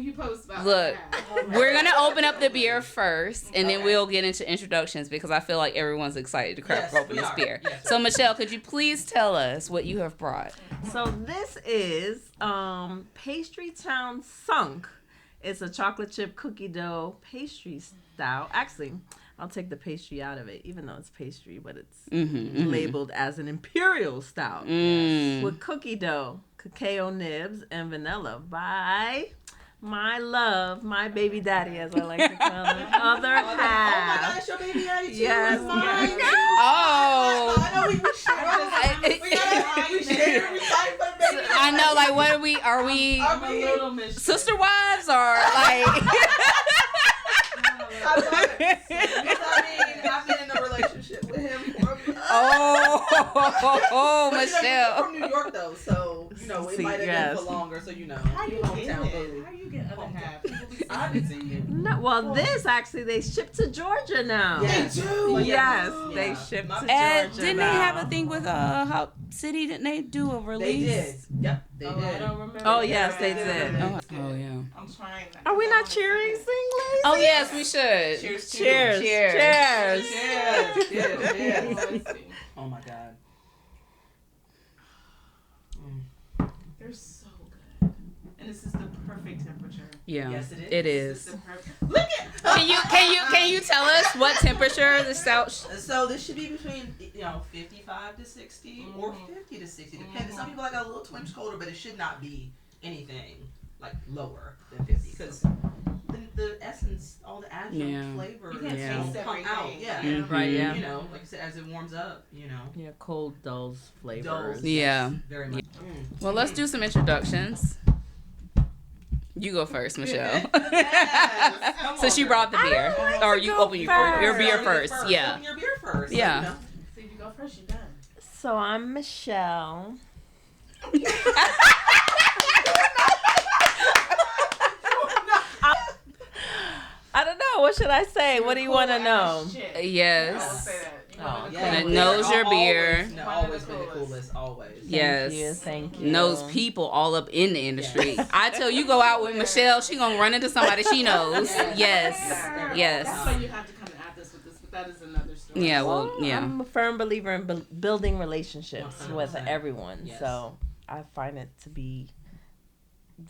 you post about Look, we're going to open up the beer first, and then we'll get into introductions because I feel like everyone's excited to crack open this beer. Yes. So, Michelle, could you please tell us what you have brought? So, this is Pastry Town Sunk. It's a chocolate chip cookie dough pastry style. Actually, I'll take the pastry out of it, even though it's pastry, but it's labeled as an imperial style with cookie dough, cacao nibs, and vanilla by my love, my baby daddy, as I like to call him, other half. Oh my gosh, your baby daddy too. Yes. Oh. I know we share. I know, like, what are we? Are we sister wives or like? I love it. I've been in a relationship with him. Michelle. From New York though, so we might have been for longer. So how you get it? How you get other half? I didn't see it. No, well, this actually they ship to Georgia now. Yeah, they do. Yes, they ship to Georgia. And didn't now. they have a thing with Hop City? Didn't they do a release? They did. Yep, they did. I don't remember. Oh yes, they did. Oh yeah. I'm trying. Are we not cheering, Singley? Oh yes, we should. Cheers. Cheers. Cheers. Cheers. Oh my God. They're so good, and this is the perfect temperature. Yeah. Yes, it is. It is. Look at. Can you tell us what temperature the stout? So this should be between 55 to 60 or 50 to 60, depending. Some people like a little twinge colder, but it should not be anything like lower than 50 because the essence, all the adjunct flavor, taste come out. everything. Right. Yeah. Like I said, as it warms up, Yeah, cold dulls flavors. Dulls, Yeah. very much. Well, let's do some introductions. You go first, Michelle. Since you brought the beer, or you open your beer first. Yeah. Open your beer first. Yeah. So, So if you go first, you're done. So I'm Michelle. I don't know. What should I say? What do you want to know? Yes. That knows your beer. Always been the coolest. Always. Yes. Thank you. Knows people all up in the industry. I tell you, go out with Michelle, she gonna run into somebody she knows. Yes. That's why you have to come at this with this, but that is another story. Yeah. Well. Yeah. I'm a firm believer in building relationships 100%. with everyone. Yes. So I find it to be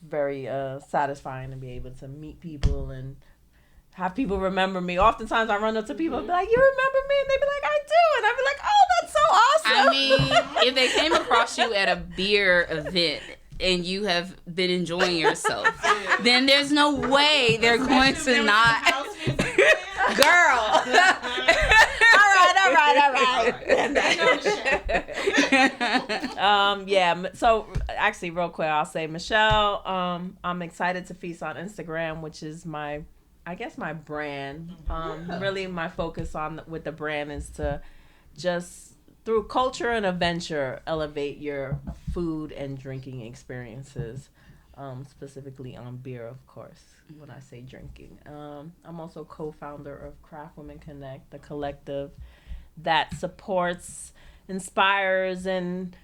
very satisfying to be able to meet people and have people remember me. Oftentimes I run up to people and be like, "You remember me?" And they be like, "I do." And I be like, "Oh, that's so awesome." I mean, if they came across you at a beer event and you have been enjoying yourself, then there's no way they're going to not. Girl. All right. Yeah. So actually, real quick, I'll say, Michelle. I'm excited to feast on Instagram, which is my brand. Really, my focus with the brand is to just through culture and adventure elevate your food and drinking experiences. Specifically on beer, of course, when I say drinking. I'm also co-founder of Craft Women Connect, the collective that supports, inspires, and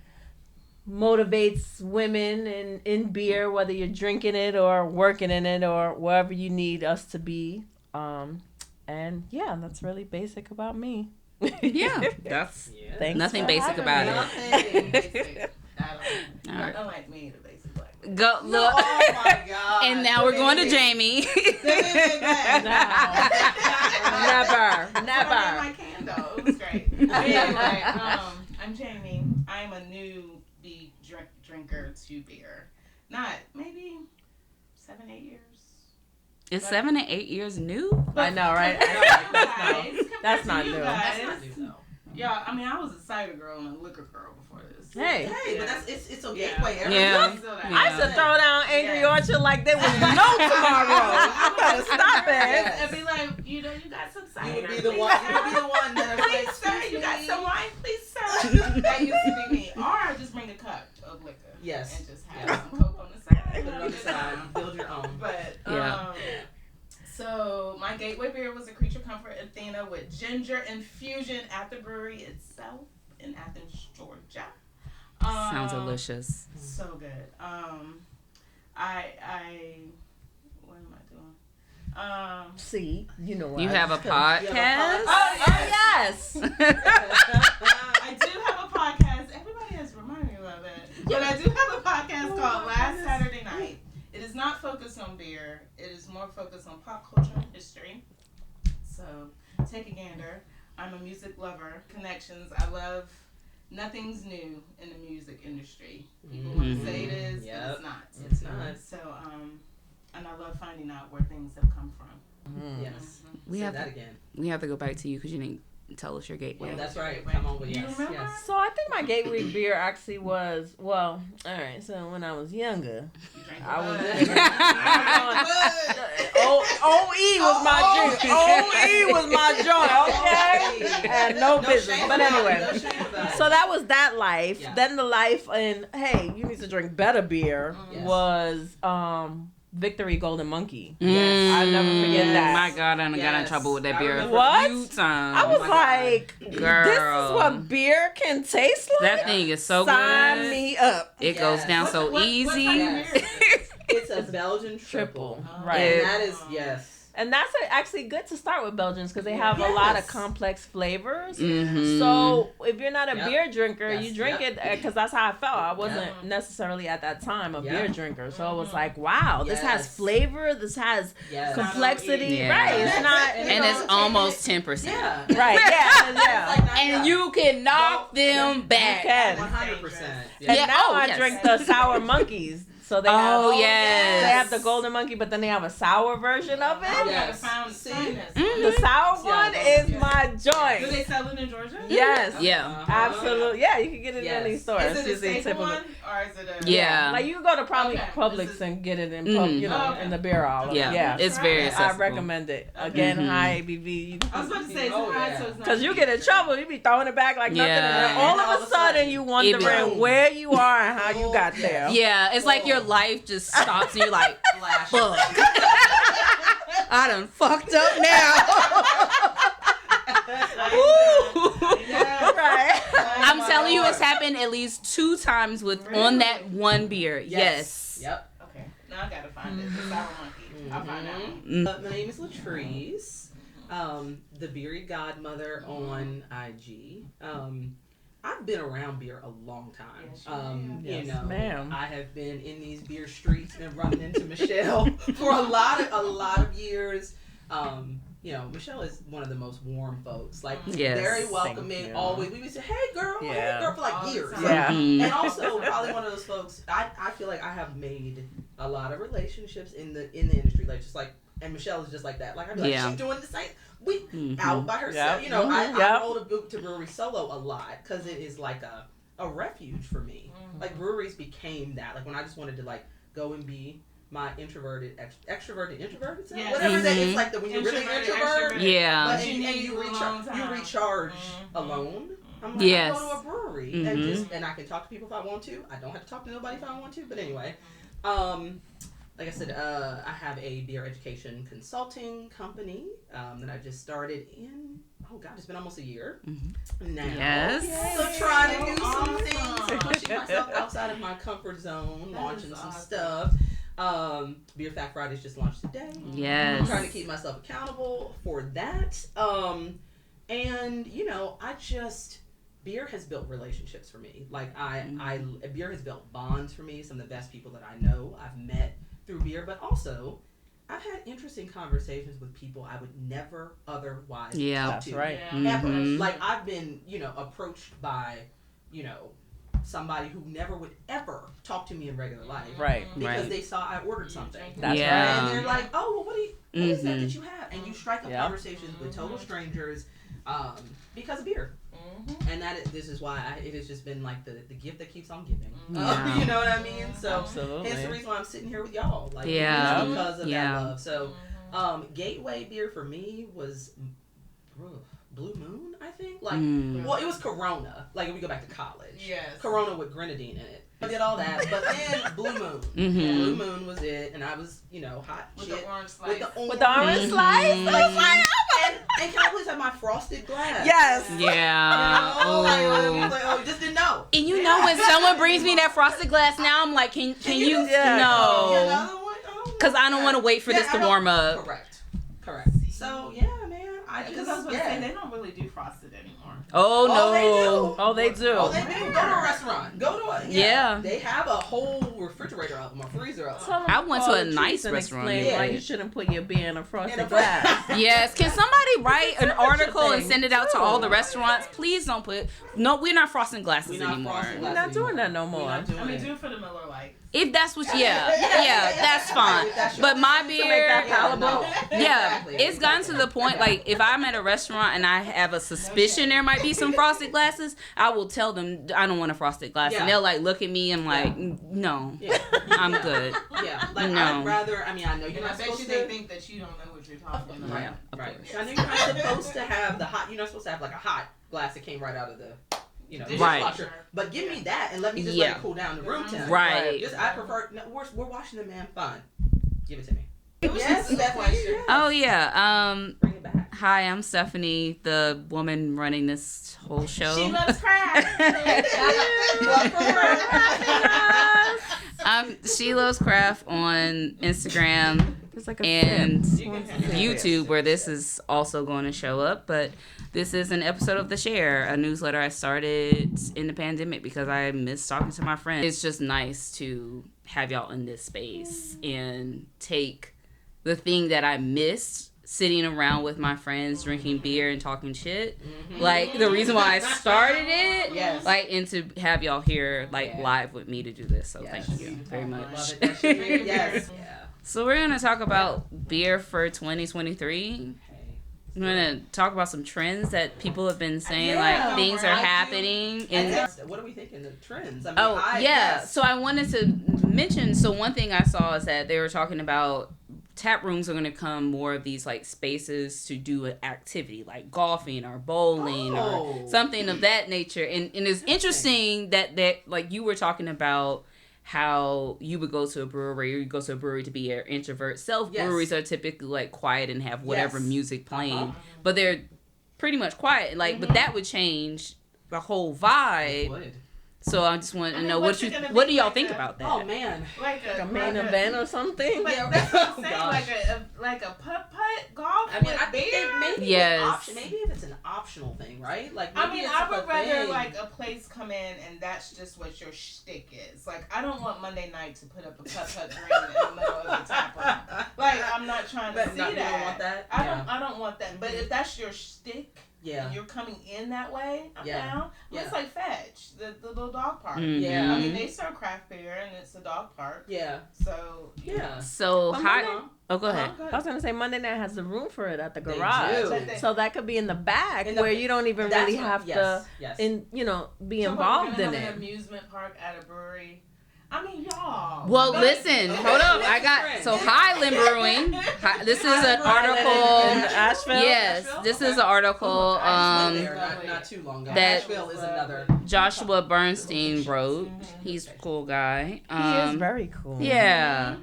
motivates women in beer, whether you're drinking it or working in it or wherever you need us to be. And yeah, that's really basic about me. Yeah, that's nothing basic about it. Nothing basic at all. All right. Unlike me, the basic black. Go look. Oh my God. And now we're going to Jamie. Never. My candle. It was great. Anyway, I'm Jamie. I'm a newbie drinker to beer. Not maybe 7-8 years. Is 7 to 8 years new? I know, right? That's not new. That's not new, though. Yeah, I mean, I was a cider girl and a liquor girl before this. Hey, but it's a gateway. Yeah. I used to throw down Angry Orchard like there was no tomorrow. You better stop it. And be like, you got some cider. You would be the one that Please, sir, you got some wine? Please, sir. That used to be me. Or I just bring a cup of liquor. Yes. And just have some Coke on the side. Put it on the side. Build your own. But, Yeah. So my gateway beer was a Creature Comfort Athena with ginger infusion at the brewery itself in Athens, Georgia. Sounds delicious. So good. I See, you know what? You have a podcast? Oh, yes. I do have a podcast. Everybody has reminded me of it. But I do have a podcast called Last Saturday Night. It is not focused on beer. It is more focused on pop culture and history. So take a gander. I'm a music lover. Connections. I love nothing's new in the music industry. People want to say it is, but it's not. It's not. So, and I love finding out where things have come from. Yes. We Say have that to, again. we have to go back to you because you didn't tell us your gateway. Yeah, that's right. Come on with You yes. remember? Yes. So I think my gateway beer actually was, well, all right, so when I was younger, You drank I was Bud. OE was my drink. OE was my joint, okay? And no business. shame But about it. anyway. No shame about it. So that was that life. Yeah. Then the life in, hey, you need to drink better beer Yes. was Victory Golden Monkey. Yes. I'll never forget that. My God, I done got in Yes. trouble with that I beer remember. What? a few times. I was my like, Girl. this is what beer can taste like? That thing is so Sign good. me up. It goes down What- so what- what easy. type of Yes. beer is it? It's a Belgian triple. Right. And that is, yes. And that's actually good to start with Belgians because they have a lot of Yes. complex flavors. Mhm. So if you're not a Yep. beer drinker, Yes. you drink Yep. it because that's how I felt. I wasn't Yep. necessarily at that time a Yep. beer drinker. So it was like, wow, this has Yes. flavor. This has Yes. complexity. Yeah. Right. It's not. And you And know, it's almost 10%. Yeah. right. Yeah. It's Yeah. like not And enough. you can knock them You back. can. 100%. And Yeah, now oh, I yes. drink the sour monkeys. So they Oh, have, yes. they have the golden monkey, but then they have a sour version of it. Oh, you Yes. gotta find See? this. The sour Yeah, one those- is yeah. my Do joint. they sell it in Georgia? Yes. Yeah. Absolutely. Yeah, you can get it in Yes. any store. Is It's it a usually staple typical. one or is it a? Yeah. Like you can go to probably Okay. Publix This is- and get it in, Mhm. you know, Oh, okay. in the beer aisle. Yeah. Yeah. It's very I I accessible. recommend it. Again, Mhm. high ABV. I was about to say it's Oh, high, yeah. so it's not. Because you get in trouble, you be throwing it back like nothing, and Yeah. then all And of a sudden you wondering It where you are and how you got there. Yeah, it's like your life just stops and you're like, Flash. fuck. I done fucked up now. Yeah. Right. I'm telling you, it's happened at least 2 times with on that one beer. Yes. Yep. Okay, now I gotta find it. The sour monkey. I'll find that one. Mm. My name is LaTreace, the beery godmother on IG. I've been around beer a long time. Yes, you have. Yes, you know, ma'am. I have been in these beer streets and running into Michelle for a lot of years. You know, Michelle is one of the most warm folks. Like, Yes. very Thank welcoming. you. Always, we would say, "Hey, girl, Yeah. hey, girl," for like All the years. time. Yeah. Mhm. And also, probably one of those folks. I feel like I have made a lot of relationships in the industry. Like, just like, and Michelle is just like that. Like, I'd be like, Yeah. she's doing the same. We Mhm. out by herself. Yep. You know, Mhm. I Yep. roll to brewery solo a lot because it is like a refuge for me. Like, breweries became that. Like, when I just wanted to like go and be my introverted, extroverted, introverted self. Yes. Whatever that Mhm. is, like when you're really Introverted, introvert. extroverted. Yeah. But But you and need you a long recharge, you time. recharge Mhm. alone. I'm like, Yes. I go to a brewery Mhm. and I can talk to people if I want to. I don't have to talk to nobody if I want to. But anyway, like I said, I have a beer education consulting company that I just started in. Oh God, it's been almost a year now. Yes. So trying to do some Awesome. things, pushing myself outside of my comfort zone, That launching is some awesome. stuff. Beer Fact Fridays just launched today. Yes. I'm trying to keep myself accountable for that. And you know, beer has built relationships for me. Like beer has built bonds for me. Some of the best people that I know I've met through beer, but also I've had interesting conversations with people I would never otherwise Yeah. talk That's to. right. Ever. Mhm. Like I've been, you know, approached by, you know, somebody who never would ever talk to me in regular life. Right. Because Right. they saw I ordered something. That's Yeah. And they're like, oh, well, what is that Mhm. that you have? And you strike up Yeah. conversations with total strangers because of beer. And this is why it has just been like the gift that keeps on giving. Yeah. You know what I mean? So Absolutely. hence the reason why I'm sitting here with y'all. Like, Yeah. it's because of Yeah. that love. So gateway beer for me was Blue Moon, I think. Like, Mm. well, it was Corona. Like, if we go back to college. Yes. Corona with grenadine in it. I did all that. But then Blue Moon. Mhm. Blue Moon was it. And I was, you know, hot With shit. the orange slice. With the With the orange Mhm. slice? Like, fire up! and can I please have my frosted glass? Yes. Yeah. Oh, Oh. like, oh, you just didn't know. And you know when someone brings me that frosted glass now, I'm like, can you Yeah. no? Another one? Oh, Because I don't want to wait for yeah, this I to don't- warm up. Correct. So yeah, man. Because I was going to say, they don't really do frosted anymore. Oh, no. Oh, they do. Oh, they do. Go to a restaurant. Go to a Yeah. They have a whole refrigerator of them, a freezer of them. I went to a nice restaurant. Why you shouldn't put your beer in a frosted glass. Yes. Can somebody write an article and send it out to all the restaurants? Please don't put. No, we're not frosting glasses anymore. We're not doing that no more. I mean, do it for the Miller Lite. If that's what, that's fine. But my beer, it's gotten to the point, like, if I'm at a restaurant and I have a suspicion there might be some frosted glasses, I will tell them I don't want a frosted glass. And they'll, like, look at me and, like, no, I'm good. Yeah, like, no. I'd rather, I mean, I know you're not supposed to. They think that you don't know what you're talking about. Yeah, right. I know you're not supposed to have the hot, you're not supposed to have, like, a hot glass that came right out of the... dishwasher. But give me that and let me just let it cool down the room temperature. Right. Just I prefer. No, we're washing them, man. Fine. Give it to me. Yes, Stephanie. Oh yeah. Bring it back. Hi, I'm Stephanie, the woman running this whole show. She loves craft. She Loves Craft on Instagram and YouTube, where this is also going to show up. But this is an episode of The Share, a newsletter I started in the pandemic because I miss talking to my friends. It's just nice to have y'all in this space and take the thing that I missed, sitting around with my friends, drinking beer and talking shit. Mm-hmm. Like, the reason why I started it, like, and to have y'all here, like, live with me to do this. So thank you very much. Yes. So we're going to talk about beer for 2023. I'm going to talk about some trends that people have been saying, like, things are happening. What are we thinking? The trends? I mean, So I wanted to mention, one thing I saw is that they were talking about tap rooms are going to come more of these, like, spaces to do an activity, like golfing or bowling or something of that nature. And it's interesting that, like, you were talking about how you would go to a brewery or you go to a brewery to be an introvert. Breweries are typically, like, quiet and have whatever music playing, but they're pretty much quiet. Like, but that would change the whole vibe. So I just want to know what do y'all think about that? Oh man, like a main event or something. Like, that's what I'm saying. Like a putt golf. I mean, I think maybe maybe if it's an optional thing, right? Like, I mean, I would rather like a place come in and that's just what your shtick is. Like, I don't want Monday night to put up a putt ring in the middle of the tap room. Like, I'm not trying to see that. You don't want that. I don't want that. But if that's your shtick. And you're coming in that way, I'm down. Well, it's like Fetch, the little dog park. Mm-hmm. Yeah. I mean, they serve craft beer and it's a dog park. Yeah. So, So, go ahead. I was going to say Monday night has the room for it at the garage. So that could be in the back where you don't even really have to, be involved in it. An amusement park at a brewery. I mean, y'all. Well, listen, hold up. Highland Brewing. This is an article. In Asheville? Yes, this is an article not too long ago. that Asheville is another. Joshua Bernstein wrote. He's a cool guy. He is very cool. Yeah.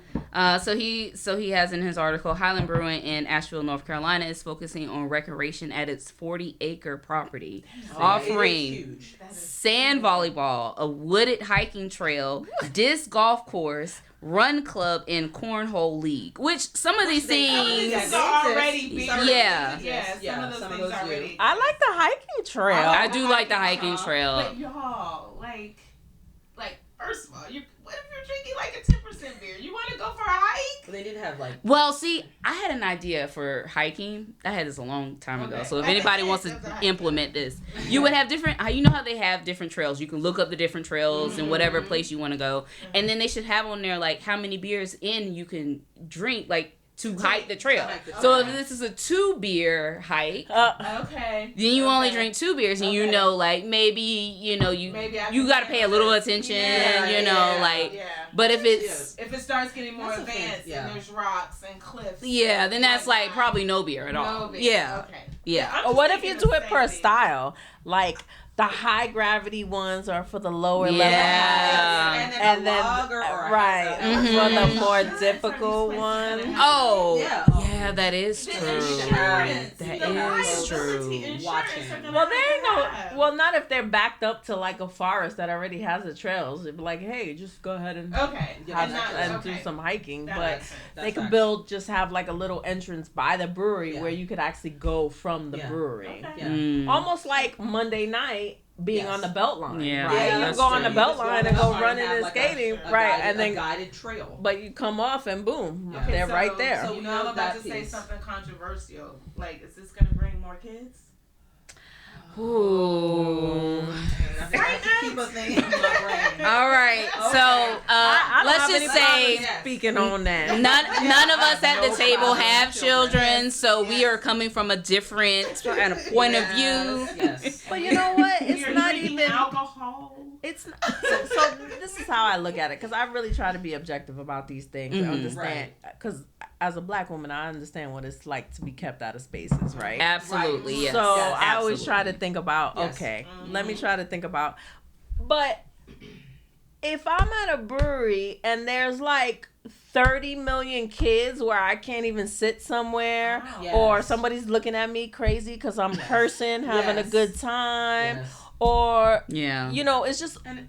So he has in his article, Highland Brewing in Asheville, North Carolina is focusing on recreation at its 40-acre property, offering sand volleyball, a wooded hiking trail, disc golf course, run club, and cornhole league. Which some of these things are already some of those already. I like the hiking trail. I do like the hiking trail. But y'all, like, first of all, what if you're drinking like a 10% beer? You want to go for a hike? They didn't have like. Well, see, I had an idea for hiking. I had this a long time ago. So if anybody wants to implement this, you would have different. You know how they have different trails. You can look up the different trails in whatever place you want to go, and then they should have on there like how many beers in you can drink, like. To hike the trail. So if this is a 2-beer hike, then you only drink 2 beers, and like maybe you got to pay a little attention, But if it starts getting more advanced and there's rocks and cliffs, then that's like probably no beer at all. No beer. Or what if you do it per style, like. The high gravity ones are for the lower level hikes, and then for the more difficult ones. Yeah. Yeah, that is The true. insurance. That the is liability true. insurance Watching. are gonna Well, there ain't have. no. Well, not if they're backed up to like a forest that already has the trails. It'd be like, hey, just go ahead and Okay. Yeah, have and and do some hiking. That But makes sense. they could just have like a little entrance by the brewery Yeah. where you could actually go from the Yeah. brewery. Okay. Yeah. Mm. Almost like Monday night being Yes. on the belt line. Yeah. Right. Yeah, you that's go on the true. belt You just line go and on go the belt line running and have and like skating. a Right. guided- And then a guided trail. but you come off and boom, Yeah. they're so, right there. So We you know I'm know about that to say piece. something controversial. Like, is this gonna bring more kids? Ooh. Keep a thing in my brain. All right. Okay. So I don't let's have just any say Yes. speaking on that. none of us at the No table problem. have children, so we Yes. are coming from a different kind of point of view. Yes. But you know what? It's You're not drinking even. alcohol. It's not, so. This is how I look at it because I really try to be objective about these things. Mhm. Understand? Because as a black woman, I understand what it's like to be kept out of spaces, right? Absolutely, Right. yes. So Yes, I always absolutely. try to think about, Yes. okay, Mhm. let me try to think about, but if I'm at a brewery and there's like 30 million kids where I can't even sit somewhere, Wow. Yes. or somebody's looking at me crazy because I'm Yes. cursing, having a Yes. good time, Yes. or, Yeah. you know, it's just, And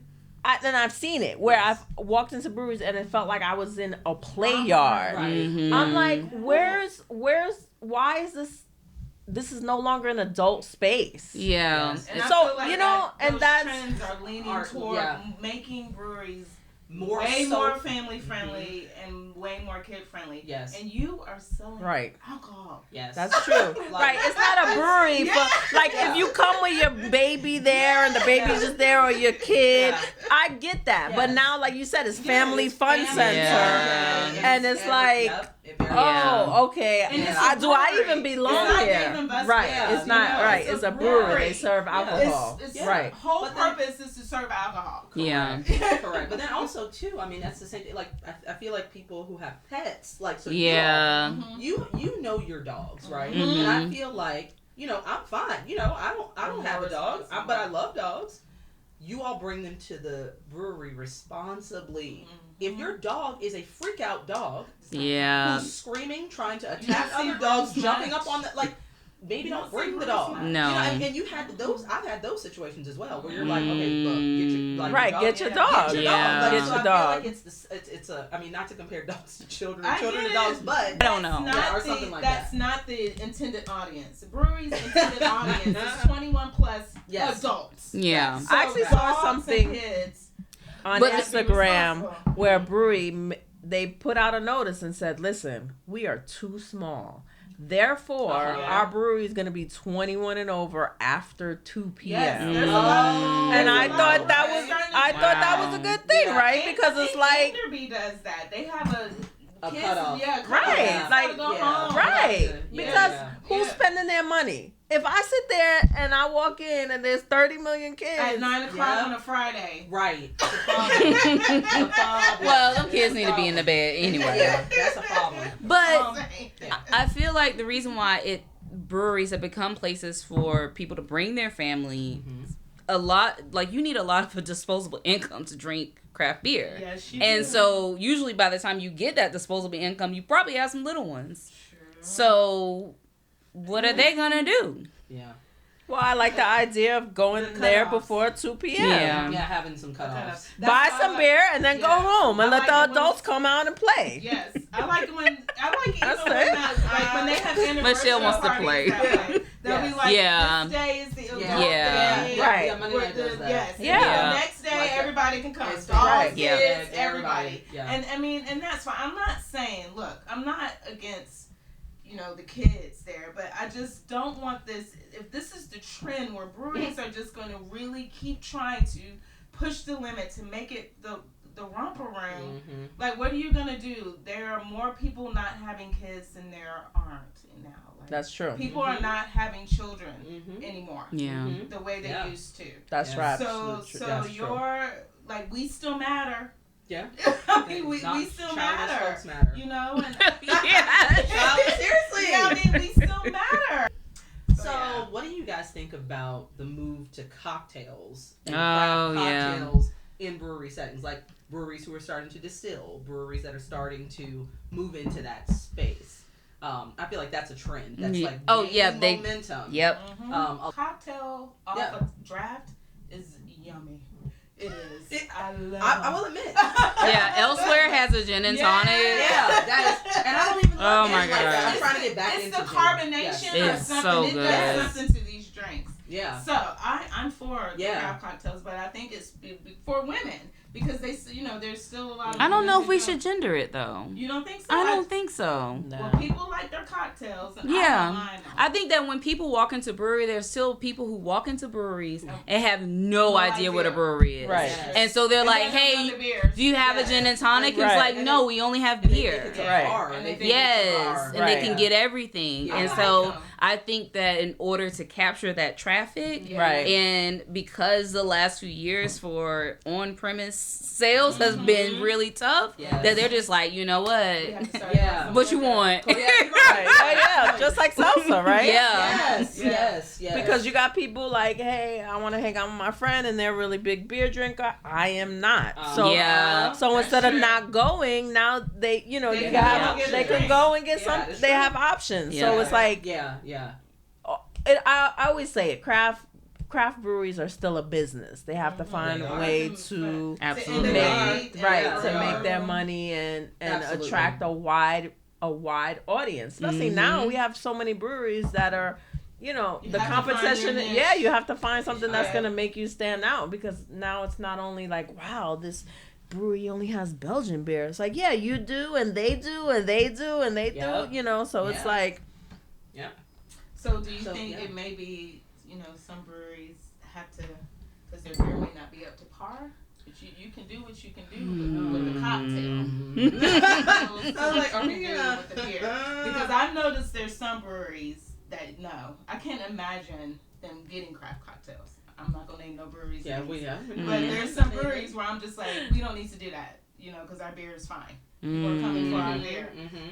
and I've seen it where Yes. I've walked into breweries and it felt like I was in a play yard. Right. Mhm. I'm like, why is this is no longer an adult space. Yeah. Yes. And I So, feel like you know, that, and those that's- trends are leaning Are- toward yeah. making breweries more way so- more family friendly and way more kid friendly. Yes. And you are selling Right. alcohol. Yes. That's true. Like- Right. It's not a brewery for like if you come with your baby there and the baby's just there or your kid. Yeah. I get that. But Yes. now like you said, it's Yeah, family it's fun family. center. Yeah. And it's like, Yep, it very Yeah. oh, okay. And it's Yeah. a Do I brewery. even belong It's not here? Dave & Buster's. Right. Yeah, It's not you know, right. It's a brewery. They serve Yeah. alcohol. It's Right. whole But then- purpose is to serve alcohol. Yeah. Correct. But then also too, I mean, that's the same thing. Like I feel like people who have pets, like so Yeah. Mhm. you know your dogs, right? Mhm. And I feel like, you know, I'm fine. You know, I don't have a dog, but I love dogs. You all bring them to the brewery responsibly. If your dog is a freak out dog Yeah. who's screaming, trying to You don't attack see other dogs, Bruce jumping much. up on the like. Maybe You don't don't see bring the Bruce dog. much. No. You know, and you had those. I've had those situations as well, where you're like, okay, look, get your like, Right, your get your Yeah. dog. Get your Yeah. dog. Like, Get so your I feel dog. like it's a. I mean, not to compare dogs to children, I children get to it. dogs, but I don't know. That's Yeah, not or the- something like that's that. not the intended audience. The brewery's intended audience is 21 plus Yes. adults. Yeah. So I actually saw dogs and something kids on But- have to be Instagram responsible. where a brewery they put out a notice and said, "Listen, we are too small. Therefore, Uh-huh. our brewery is going to be 21 and over after 2 p.m." Yes, there's a Mm. lot. And there's I a lot thought of that ways. was a good thing, Yeah. right? Because it's like Enderby does that. They have A kids, cutoff. yeah, cutoff. Right, Kids like- gotta go yeah. home. right Yeah. because Yeah. who's Yeah. spending their money? If I sit there and I walk in and there's 30 million kids, At 9:00 Yeah. on a Friday. right. It's a problem. It's a problem. Well, them kids need to be in the bed anyway. Yeah, that's a problem. But Yeah. I feel like the reason why breweries have become places for people to bring their family, a lot, like you need a lot of disposable income to drink craft beer. Yes, you And do. so usually by the time you get that disposable income, you probably have some little ones. True. So what are they gonna do? Yeah. well, I like the idea of going The there cutoffs. before 2 p.m. Yeah. Yeah, having some cutoffs. That's Buy why I some like- beer and then go Yeah. home and I let like the it when- adults come out and play. Yes, I like it when That's even it. when they have anniversary Michelle wants to parties play. that way. They'll be Yes. like, Yeah. this day is the adult Yeah. day. Right. Yeah, Monday night does that. Yes. Yeah. And the next day, Like that. everybody can come. It's Dogs, right. kids, Yeah. everybody. Yeah. And I mean, and that's fine. I'm not saying, look, I'm not against, the kids there, but I just don't want this. If this is the trend where breweries are just going to really keep trying to push the limit to make it the romper room. Mm-hmm. Like, what are you gonna do? There are more people not having kids than there aren't now. Like, That's true. people are not having children Mm-hmm. anymore Yeah. Mhm. the way they Yeah. used to. That's Yes. right. So, That's true. so That's true. you're like, we still matter. Yeah. I mean, we Not still childish matter. folks matter. You know, and Seriously. yeah, I mean, we still matter. So, yeah. what do you guys think about the move to cocktails and Oh, craft yeah. cocktails in brewery settings? Like breweries who are starting to distill, breweries that are starting to move into that space. I feel like that's a trend. That's Yeah. like Oh, yeah, they- momentum. Yep. Cocktail off a draft is yummy. It is. I love. I will admit. Yeah, Elsewhere has a gin and tonic. Yeah, that is, and I don't even love Oh my gin like God. that. I'm trying to get back It's into the gin. carbonation Yes. or It's something. so It good. does something to these drinks. Yeah. So I'm for the craft cocktails, but I think it's for women because there's still a lot of. I don't know women if we who should gender it though. You don't think so? I don't think so. Well, people like their cocktails. And I Yeah, don't mind them. I think that when people walk into brewery, there's still people who walk into breweries and have no idea what a brewery is. Right. Yes. And so they're And like, then hey, the beers. do you have a gin and tonic? It's like, And no, they- we only have And they beer. think it's a Right. bar, and they think it's a Yes, bar. and they can get everything. Yeah. And I so like them. I think that in order to capture that traffic, Yeah. Right. and because the last few years for on-premise sales has been really tough, Yes. that they're just like, you know We what? have to start Yeah. doing What you something want? Yeah, Right. Yeah, just like salsa, right? Yeah. Yes. Because you got people like, hey, I want to hang out with my friend, and they're a really big beer drinker. I am not. So Yeah. So That's instead of true. not going, now they, They you can got go get a they can drink. go and get Yeah, some. that's They true. have options. Yeah. So it's like, yeah. I always say it. Craft breweries are still a business. They have to find They a are. way to Absolutely. make They right are. to They make are. their money and Absolutely. attract a wide audience. Especially now, we have so many breweries that are, You the have to find competition. your niche. Yeah, you have to find something that's Right. gonna make you stand out, because now it's not only like, wow, this brewery only has Belgian beer. It's like, yeah, you do, and they do, and they do, and they Yep. do. So it's Yeah. like, So do you So, think yeah. it may be, some breweries have to, because their beer may not be up to par, but you can do what you can do with the cocktail. So like, are we gonna with the beer? Because I've noticed there's some breweries that no, I can't imagine them getting craft cocktails. I'm not gonna name no breweries. Yeah, names. we have. But there's some breweries where I'm just like, we don't need to do that, because our beer is fine. People are coming for our beer.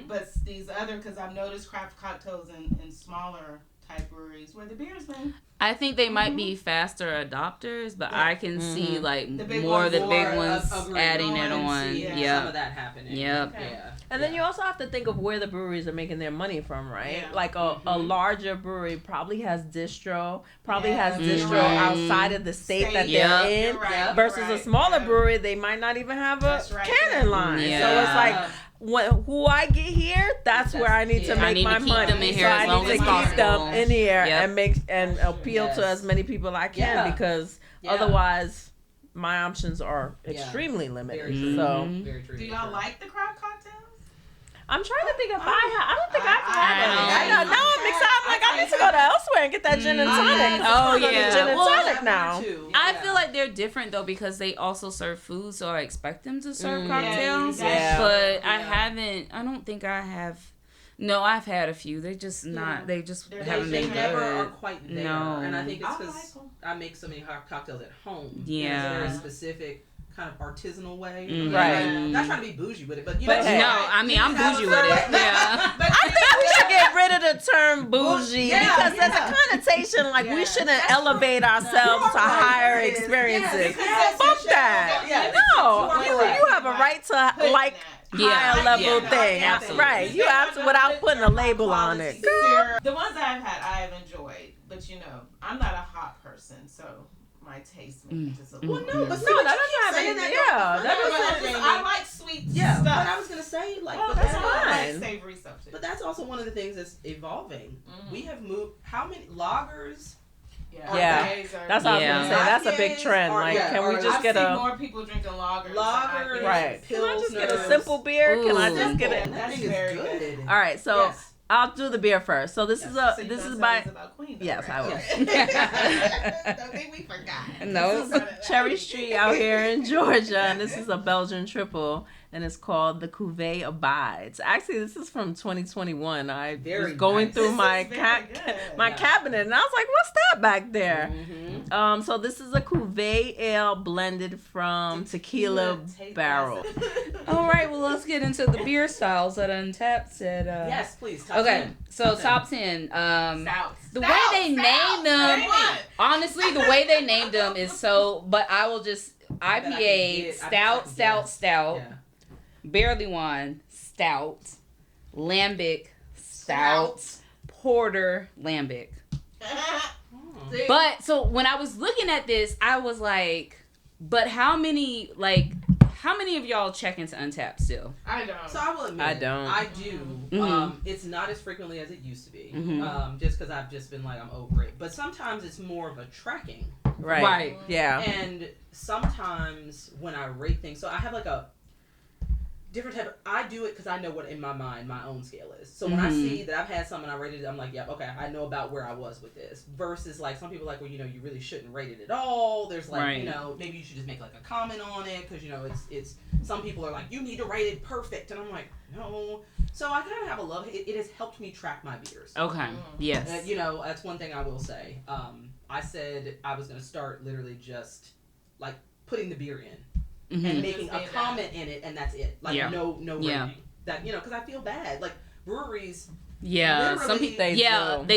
But these other, because I've noticed craft cocktails in smaller type breweries where the beer's been. I think they might be faster adopters, but I can see like The big more ones, the big more ones of adding it and on. see Yeah. some of that happening. Yep. Okay. Yeah. and then you also have to think of where the breweries are making their money from, right? Yeah. Like a larger brewery probably has distro, Yes. distro Mhm. outside of the state that Yep. they're in. You're right, Versus you're a right, smaller yeah. brewery, they might not even have a That's right. cannon line. So Yeah. it's like, who I get here, that's where I need to Yeah. make I need my to keep money. them in So here I as long need as to keep them possible. in here Yep. and appeal to Yes. as many people I can, Yeah. because Yeah. otherwise my options are Yeah. extremely limited. Very true. So Very true. Do y'all like the craft cocktails? I'm trying to think if I don't think I've had I it. don't. I know. Now I'm excited. I'm like, I need to go to Elsewhere and get that gin and tonic. Oh, I'm gonna go to yeah. gin and Well, tonic now. I feel like they're different though because they also serve food, so I expect them to serve cocktails. Yeah. But I Yeah. don't think I have. No, I've had a few. They just not. They just They haven't They been never are good. quite there. No. And I think it's I because like 'em. I make so many hot cocktails at home. Yeah. In a very specific kind of artisanal way. Right. Not trying to be bougie with it, but But hey. No, I mean I'm bougie with it. Yeah. I think we should get rid of the term bougie, Yeah, because there's yeah. a connotation like we Yeah. shouldn't elevate ourselves to You're right. higher It is. experiences. Yes, Fuck that. Yes. No, You you are have a right to Put like that. Yeah. higher level Yeah. thing. Absolutely. Right. You have to without putting a label on it. The ones I've had, I have enjoyed, but I'm not a hot person, so my taste may be just a little. Well, no, but see, No, but that you keep doesn't have saying any- that. yeah, Don't- that no, doesn't- but I like sweet Yeah, but stuff. I was gonna say like, Oh, but that's that's I fine. like savory stuff too. But that's also one of the things that's evolving. Mhm. We have moved. How many lagers? Yeah. IPAs are- That's what I was gonna say. Yeah. That's a big trend. Or- Like, yeah, can we or just I've get seen a more people drinking lagers. Lagers, than IPAs. right? Can I just get a Pilsners. simple beer? Can I just get Simple. it? That That's thing is very good. All right, so Yes. I'll do the beer first. So this is So you this don't is tell by us about Queen, though, yes, right? I will. Don't think we forgot. No. This is Cherry Street out here in Georgia, and this is a Belgian triple, and it's called the Cuvée Abides. Actually, this is from 2021. I Very was going nice. through This my is very good. my Yeah. cabinet, and I was like, "What's that back there?" Mm-hmm. So this is a Cuvée ale blended from tequila Taste barrel. acid. All right. Well, let's get into the beer styles that Untapped said. Yes, please. Top Okay. 10. So Top top 10. Stouts. The way Stouts, they stouts, name them. name it. Honestly, the way they named them is so. But I will just I bet I can IPA, get- I stout, can stout, guess. stout, Yeah. barley wine, stout, lambic, Stout, Porter, Lambic. But so when I was looking at this, I was like, but how many of y'all check into Untapped still? I don't. So I will admit, I don't. I do. Mm-hmm. It's not as frequently as it used to be. Mm-hmm. Just because I've just been like, I'm over it. But sometimes it's more of a tracking. Right. Yeah. And sometimes when I rate things, so I have like a different type of, I do it because I know what in my mind my own scale is. So when I see that I've had something I rated it, I'm like, yep, okay, I know about where I was with this. Versus like some people are like, well, you really shouldn't rate it at all. There's like, maybe you should just make like a comment on it because it's some people are like, you need to rate it perfect, and I'm like, no. So I kind of have a love. It has helped me track my beers. Okay. Yes. That's one thing I will say. I said I was gonna start literally just like putting the beer in. And making a comment in it, and that's it. Like no rating. That because I feel bad. Like breweries. Yeah, some people. They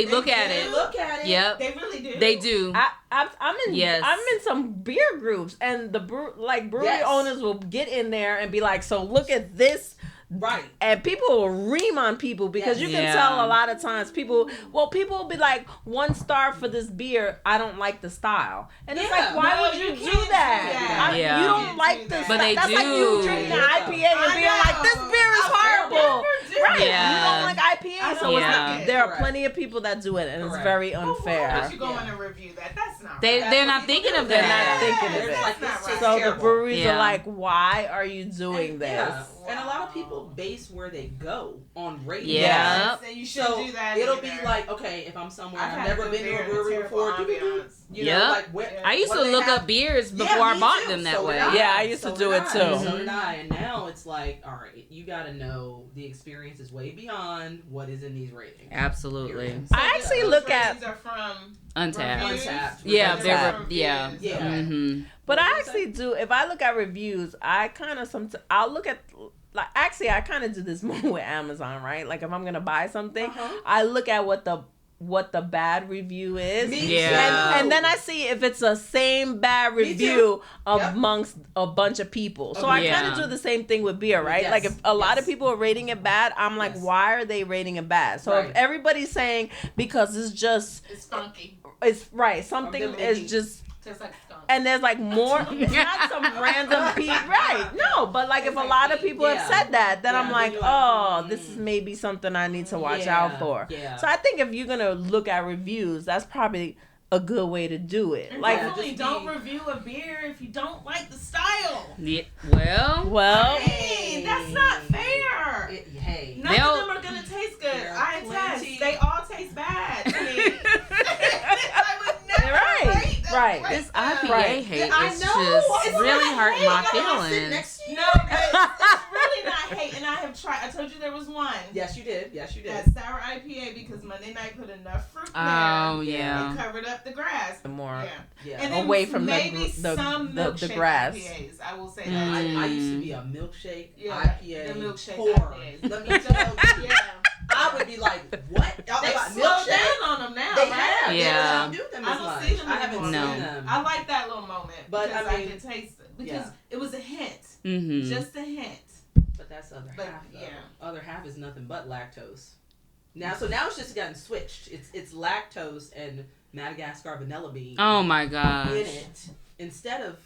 look at it. They look at it. Yep, they really do. They do. I'm in some beer groups, and the brewery owners will get in there and be like, so look at this. Right. And people will ream on people because you can tell a lot of times people will be like, 1 star for this beer, I don't like the style. And it's like, why would you do that? You don't like the style. But they That's do. like you drinking an IPA and being like, this beer is horrible. Right. Yeah. You don't like IPA. So it's not, there are plenty of people that do it, and it's very unfair. Why would you go in and review that? That's not They're not thinking of that. They're not thinking of it. Like, so the breweries are like, why are you doing this? Yeah. And a lot of people base where they go on rating. Yeah. So you shouldn't do that. It'll be like, okay, if I'm somewhere I've never been to a brewery before, I used to look up beers before I bought them that way. Yeah, I used to do it too. So did I. And now it's like, all right, you got to know the experience is way beyond what is in these ratings. Absolutely. So I actually look at. These are from Untapped. Yeah, Mm-hmm. But I actually do. If I look at reviews, I kind of I'll look at. Like, actually, I kind of do this more with Amazon, right? Like, if I'm gonna buy something, I look at what the bad review is. And then I see if it's the same bad review amongst a bunch of people. So I kind of do the same thing with beer, right? Like, if a lot of people are rating it bad, I'm like, why are they rating it bad? So if everybody's saying because it's funky, it's right, something is just. Like skunk. And there's like more, not some random people, right? No, but like if a lot of people have said that, then I'm like, oh, this is maybe something I need to watch out for. Yeah. So I think if you're gonna look at reviews, that's probably a good way to do it. And like, definitely don't review a beer if you don't like the style. Yeah. Well, hey, that's not fair. None of them are gonna taste good. I test. They all taste bad to me. I would never rate them. Right. This IPA hate is just really hurting my feelings. No, it's really not hate. And I have tried. I told you there was one. Yes, you did. That sour IPA because Monday night put enough fruit in there. Oh, yeah. It covered up the grass. More and then away from maybe some the grass. IPAs. I will say that. I used to be a milkshake IPA. The milkshake IPAs. Let me tell you. I would be like, what? Y'all they slowed down on them now, they right? Have. Yeah. They don't do them I don't see them I haven't seen them. I like that little moment but because I mean, can taste it. Because it was a hint. Mm-hmm. Just a hint. But that's the other half, though. Other half is nothing but lactose. Now it's just gotten switched. It's lactose and Madagascar vanilla bean. Oh my gosh. In it instead of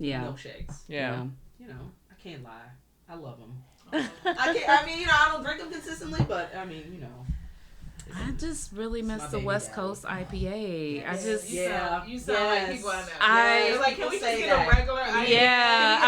milkshakes. Yeah. I can't lie. I love them. I don't drink them consistently, but I just really miss the West Coast IPA. I just you sound like people I know. Like, can we just get a regular IPA? Yeah,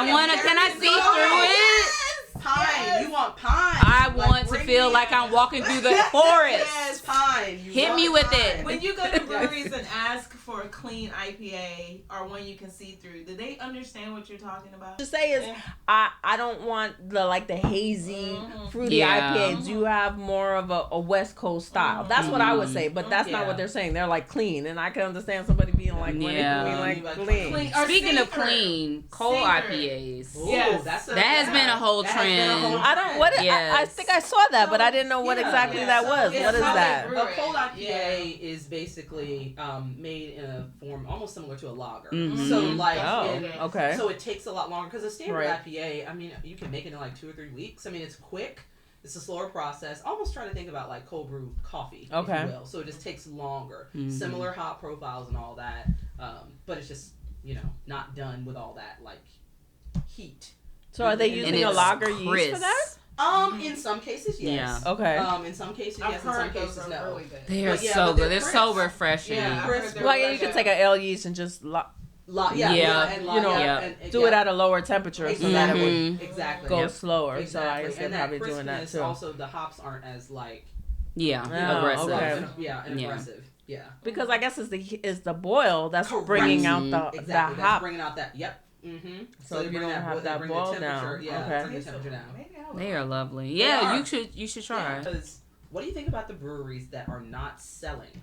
can I see through it? Pine. You want pine. I want to feel like I'm walking through the forest. Yes, pine. Hit me with it. When you go to breweries and ask for a clean IPA or one you can see through, do they understand what you're talking about? To say is, I don't want the hazy, fruity IPAs. You have more of a West Coast style. That's what I would say, but that's not what they're saying. They're like clean, and I can understand somebody being like, clean. Speaking of clean, cold IPAs. Yes, that has been a whole trend. I don't. I think I saw that, but I didn't know what exactly that was. What is that? A cold IPA is basically made in a form almost similar to a lager. Mm-hmm. So so it takes a lot longer because a standard IPA, you can make it in like 2 or 3 weeks. It's quick. It's a slower process. Almost try to think about like cold brew coffee, if you will. So it just takes longer. Similar hop profiles and all that, but it's just not done with all that like heat. So are they using a lager yeast for that? In some cases, yes. Yeah. Okay. In some cases, yes. In some cases, no. Really good. They are so good. They're so refreshing. Yeah. Like you can take an L yeast and just do it at a lower temperature so that it would go slower. Exactly. So I guess they're probably doing that too. Also, the hops aren't as like aggressive. Okay. Aggressive. Yeah. Because I guess it's the boil that's bringing out the that's hop. bringing out that. Yep. Mm-hmm. So if you don't have that boil down, bring the temperature down. They are lovely. Yeah, you should try. Because what do you think about the breweries that are not selling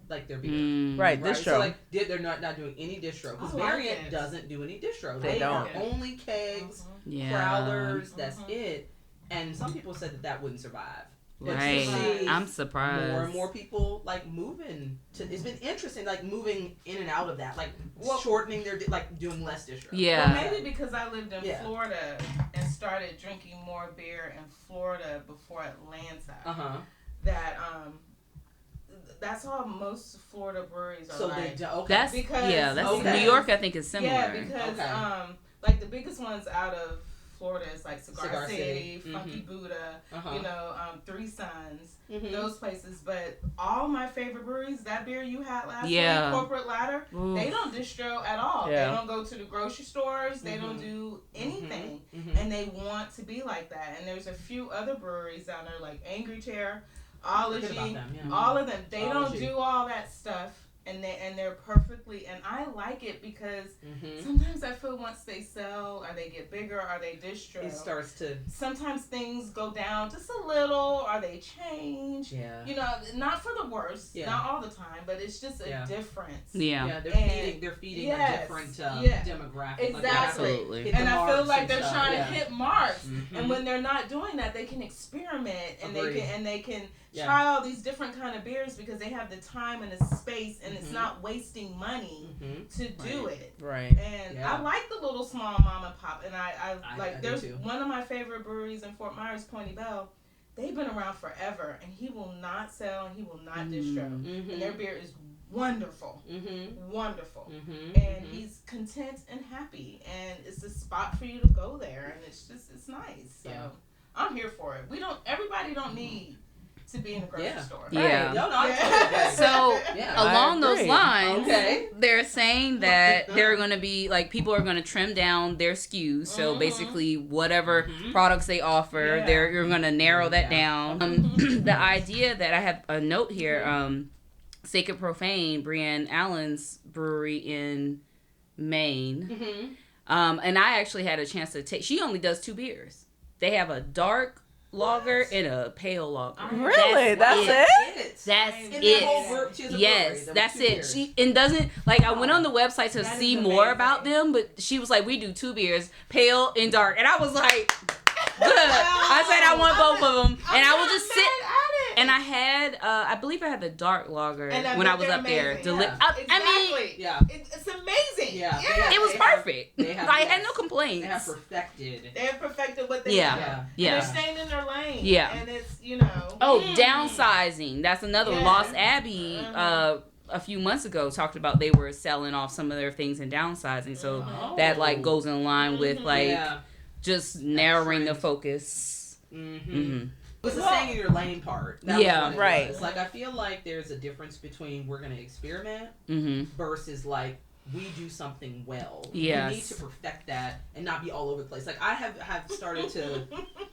like their beer? Right, distro. So like they're not doing any distro because Variant doesn't do any distro. They are only kegs, growlers. That's it. And some people said that wouldn't survive. Right, I'm surprised. More and more people like moving to. It's been interesting, like moving in and out of that, like shortening their like doing less distro. Yeah, well, maybe because I lived in Florida and started drinking more beer in Florida before Atlanta. That's all most Florida breweries are. So like. That's New York. I think is similar. Yeah, because like the biggest ones out of Florida is like Cigar City, Funky Buddha, Three Sons, those places. But all my favorite breweries, that beer you had last week, Corporate Ladder, they don't distro at all. They don't go to the grocery stores. They don't do anything. And they want to be like that. And there's a few other breweries down there like Angry Chair, Ology, all of them. They don't do all that stuff. And they're perfectly, and I like it because sometimes I feel once they sell or they get bigger or they distro, it starts to. Sometimes things go down just a little or they change. Yeah. Not for the worse, not all the time, but it's just a difference. Yeah. They're feeding a different demographic. Exactly. Like absolutely. And I feel like they're trying to hit marks, and when they're not doing that, they can experiment and they can try all these different kind of beers because they have the time and the space and it's not wasting money to do it. Right. And I like the little small mom and pop. And I like, there's one of my favorite breweries in Fort Myers, Toney. They've been around forever and he will not sell and he will not distro. And their beer is wonderful. Wonderful. And he's content and happy. And it's a spot for you to go there. And it's nice. So I'm here for it. Everybody don't need to be in a grocery store. Yeah. No, I So along those lines, they're saying that they're going to be like people are going to trim down their SKUs. So basically, whatever products they offer, you're going to narrow that down. The idea that I have a note here, Sacred Profane, Brienne Allen's brewery in Maine, and I actually had a chance to taste. She only does 2 beers. They have a dark lager and a pale lager. Really? That's it? That's it. Yes, that's it. She doesn't like. I went on the website to see more about them, but she was like, "We do 2 beers, pale and dark," and I was like, "Good." I said I want both of them, and I will just sit. And I had, I believe I had the dark lager when I was up there. Exactly. I mean, it's amazing. It was perfect. I had no complaints. They have perfected what they do. Yeah. They're staying in their lane. Yeah. And it's, downsizing. That's another. Lost Abbey, a few months ago talked about they were selling off some of their things and downsizing. So that like goes in line with like just narrowing the focus. It's the staying in your lane part. Right. It's like I feel like there's a difference between we're going to experiment versus like we do something well. Yes. We need to perfect that and not be all over the place. Like I have started to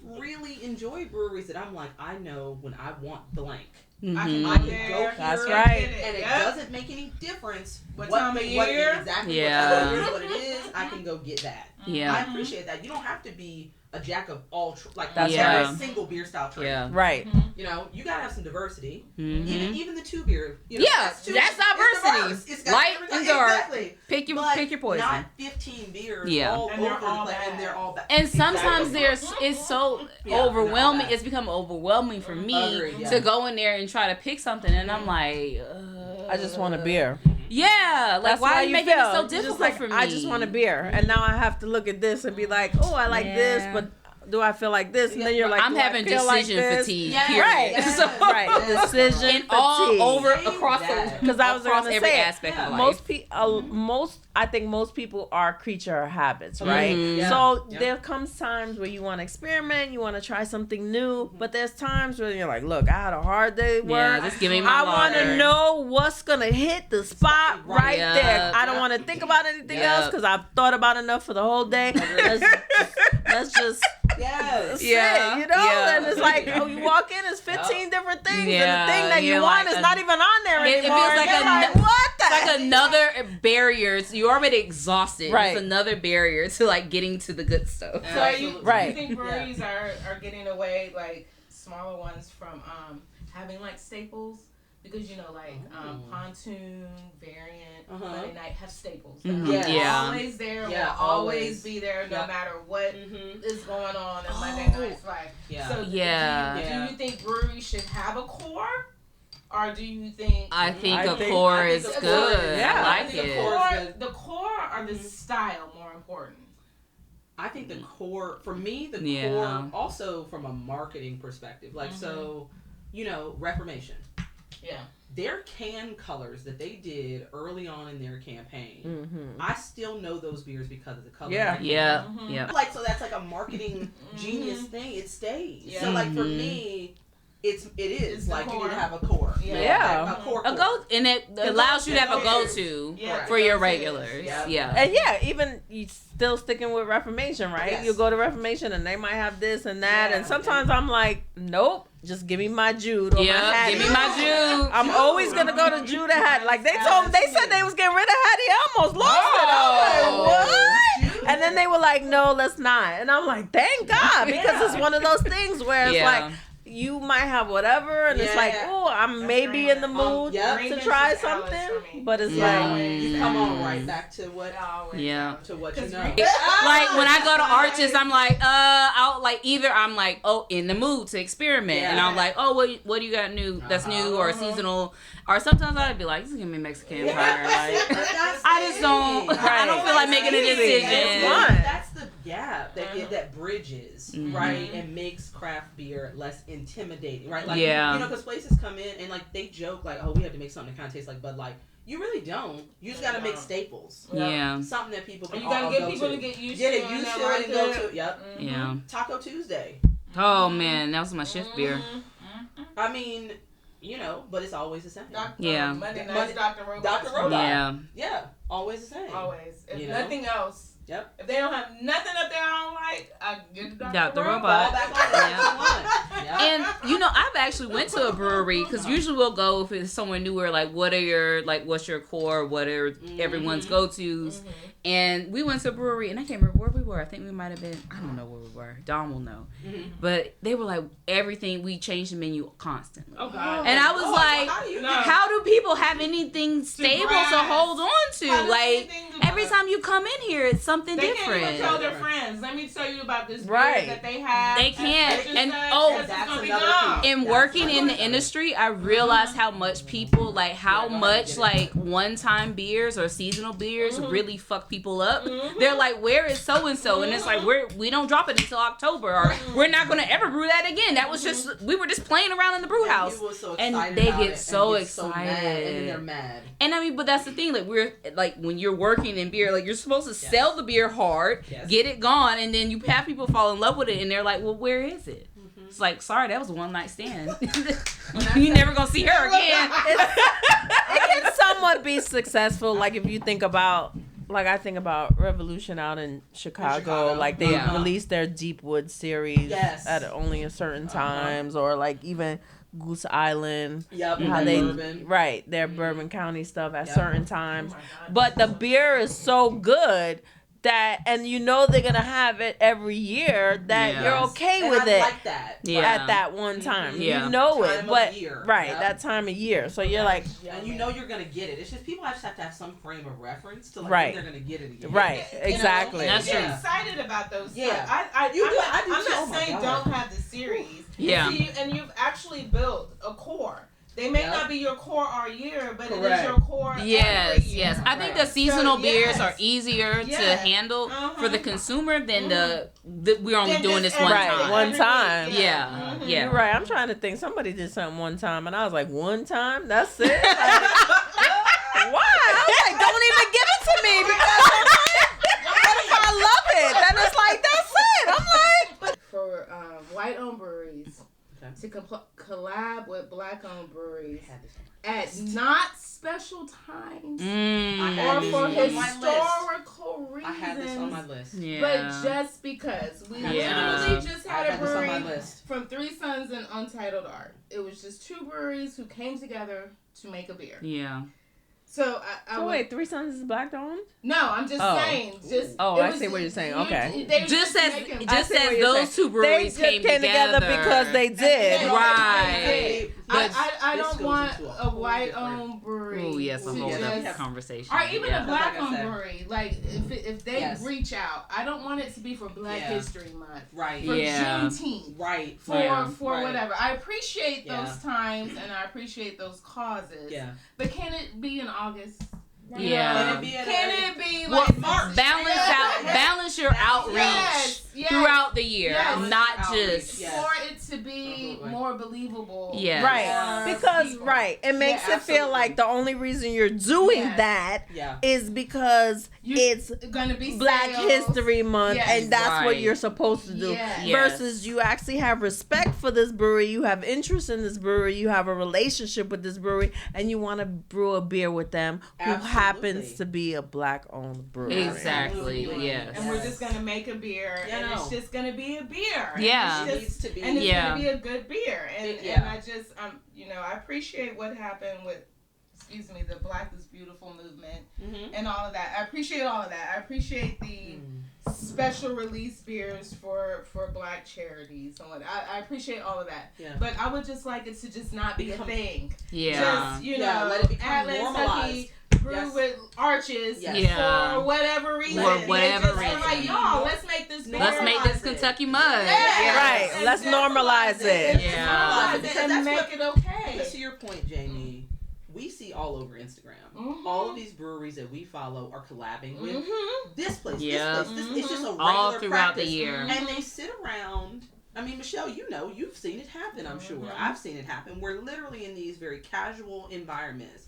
really enjoy breweries that I'm like, I know when I want blank. I can go here. That's right. And it doesn't make any difference what time of year. Exactly what it is. I can go get that. Yeah. I appreciate that. You don't have to be a jack of all that's every single beer style trade. Yeah. Right. You know, you gotta have some diversity. Even the 2 beer. That's diversity. It's light and dark. Exactly. Pick your poison. Not 15 beers all and over they're all the place, and they're all bad. And sometimes it's so overwhelming. It's become overwhelming for me to go in there and try to pick something, and I'm like, I just want a beer. Yeah, like why are you making it so difficult for me? I just want a beer, and now I have to look at this and be like, oh, I like this, but do I feel like this? And then you're like, I'm having decision fatigue. Yes. Period. Right. So, Right. Decision and fatigue. all over Same across that. Because I was across gonna every say, aspect of life. I think most people are creature of habits, right? Mhm. Yeah. So Yeah. there comes times where you want to experiment, you want to try something new, but there's times where you're like, look, I had a hard day at work. Yeah, just give me my I want to water. know what's gonna hit the spot right Yep. there. I don't want to think about anything else because I've thought about enough for the whole day. Let's just Yes. sit, Yeah. you know? Yeah. And it's like, oh, you walk in, it's 15 different things, Yeah. and the thing that you Yeah, want like is not even on there it anymore. feels like You're like, what the It's like another barrier. So you're already exhausted. Right. It's another barrier to like getting to the good stuff. So Right. you think breweries are getting away, like smaller ones, from having like staples? Because like Pontoon, Variant, Monday Night have staples. Mhm. They're Yeah. always there. Yeah, Will always always. be there, no Yeah. matter what Mm-hmm. is going on in Monday Night's life. Yeah. So Yeah. do you think breweries should have a core, or do you think? I think I a think- core I think is a core good. is- Yeah. I like the it. core- is good. The core or the style more important? I think the core, for me, the Yeah. core, also from a marketing perspective, like, so, Reformation. Yeah. Their can colors that they did early on in their campaign, Mm-hmm. I still know those beers because of the color. Yeah. Yeah. Mhm. Yeah. Like, so that's like a marketing genius thing. It stays. Yeah. So, like, for Mhm. me, it is It's the like you core. need to have a core. Yeah. Like a core. A go and it allows you to have a go-to Yeah. for your Go-to. regulars. Yeah. Yeah. And even you still sticking with Reformation, right? Yes. You go to Reformation and they might have this and that, Yeah. and sometimes I'm like, nope, just give me my Jude or my Yeah. Hattie. Give me my Jude. I'm always gonna go to Jude or Hattie. Like they said they was getting rid of Hattie. I almost lost it. I was like, what? And then they were like, no, let's not. And I'm like, thank God, because it's one of those things where it's like, you might have whatever, and it's like, oh, I'm That's maybe right. in the mood Yep. to Green try Bench is Alice for something, me. but it's Yeah. like, You come on right back to what Yeah. to what you know. Like when I go to Arches, I'm like, I'll like either I'm like, oh, in the mood to experiment, and I'm like, oh, what do you got new that's new or seasonal, or sometimes I'd be like, just give me Mexican fire, like I just don't, I don't feel like making a decision. That's the gap that bridges, right, and makes craft beer less intimidating, right? Like, because places come in and like they joke like, oh, we have to make something that kind of tastes like Bud Light. You really don't. You just gotta make staples. Yeah. Something that people can You gotta all get go people to. to get used Get to it used to it and go to. Yep. Yeah. Taco Tuesday. Oh man, that was my shift beer. I mean, but it's always the same. Yeah. Monday Night's Dr. Robot. Dr. Robot. Yeah. Yeah, always the same. Always. If You know? nothing else. Yep. If they don't have nothing up there I don't like, I get the Dr. Robot. Robot. Fall back on it. Yeah. And I've actually went to a brewery because usually we'll go if it's somewhere newer. Like, what's your core? What are everyone's go-tos? And we went to a brewery, and I can't remember where we were. I think we might have been. I don't know where we were. Dawn will know. But they were like, everything. We changed the menu constantly. Oh God. And I was like, how do you know? how do people have anything stable to hold on to? Like, every time you come in here, it's something they different. can't even tell their friends. Let me tell you about this beer Right. that they have. They can't. And that's gonna be another gone. piece. in working in the industry, I realized how much people how much one-time beers or seasonal beers really fuck people up. They're like, where is so and so? And it's like we don't drop it until October, or we're not gonna ever brew that again. That was just we were just playing around in the brew house. People are so And excited they about get it so and get so mad, and then excited. they're mad. And I mean, but that's the thing. Like we're like when you're working in beer, like you're supposed to sell the beer hard, get it gone, and then you have people fall in love with it, and they're like, well, where is it? It's like, sorry, that was a one night stand. You never gonna see her again. it can somewhat be successful. Like if you think about, like I think about Revolution out in Chicago. Like they released their Deepwood series at only a certain times, or like even Goose Island. Yep. How they Bourbon. their Bourbon County stuff at certain times. But the beer is so good that, and they're gonna have it every year, that you're okay And with I it like that. at that one time. Yeah. You know it, Time of but year. that time of year. So you're like, And you're gonna get it. It's just people just have to have some frame of reference to like Right. when they're gonna get it again. right, exactly. That's Get true. excited about those. Yeah. I'm You do. not, I do I'm too. not Oh my saying God. don't have the series. Yeah. And you've actually built a core. They may not be your core all year, but Correct. it is your core every year. Yes. I think the seasonal beers are easier to Yes. handle for the consumer than we're only doing this one Right, time. one time. Yeah. Yeah. You're right. I'm trying to think. Somebody did something one time, and I was like, one time? That's it? Like, why? I was like, don't even give it to me because what if I love it? Then it's like, that's it. I'm like, for white-owned breweries to collab with black-owned breweries at not special times or for historical reasons. I had this on my list. Yeah. But just because we literally just had a brewery list. from Three Sons and Untitled Art. It was just two breweries who came together to make a beer. Yeah. So wait, Three Sons is black owned? No, I'm just saying. I see what you're saying. Okay. Just as those two breweries they just came together because they did. Right. I don't want a white-owned brewery. Oh, yes, a to whole just- other conversation. Or even a black-owned Like I said. brewery. Like, if they reach out, I don't want it to be for Black History Month. Right. For Yeah. Juneteenth. Right. For Right. whatever. I appreciate those times and I appreciate those causes. Yeah. But can it be in August? Yeah. Can it be Well, like March? balance your outreach Yes. throughout the year, Yes. not Outreach, just yes. for it to be more believable? Yes. Right. for Because, people. it makes Yeah, it feel like the only reason you're doing Yes. that Yeah. is because it's gonna be Black sales. History Month, Yes. and that's what Right. you're supposed to do. Yes. Yes. Versus you actually have respect for this brewery, you have interest in this brewery, you have a relationship with this brewery, and you want to brew a beer with them who Absolutely. happens to be a black-owned brewery. Exactly. Absolutely. Yes. And we're just gonna make a beer, and it's just gonna be a beer. Yeah. And It it's needs to be. and it's Yeah. gonna be a good beer. And Yeah. I just I appreciate what happened with the Black is Beautiful movement and all of that. I appreciate all of that. I appreciate the special release beers for Black charities and what I appreciate all of that. Yeah. But I would just like it to just not be a thing. Yeah. Just let it become Atlas normalized. Kentucky brew with arches Yeah. for whatever reason. For whatever They just are like, reason. y'all, let's make this beer. Let's make this Kentucky mud. Yeah. Right. And Let's normalize it. Yeah. Normalize it Because and that's make what- it okay. Because to your point, Jamie, we see all over Instagram. All of these breweries that we follow are collabing with this place, Yeah. this place. It's just a regular All throughout practice. the year. And they sit around. I mean, Michelle, you've seen it happen, I'm sure. I've seen it happen. We're literally in these very casual environments.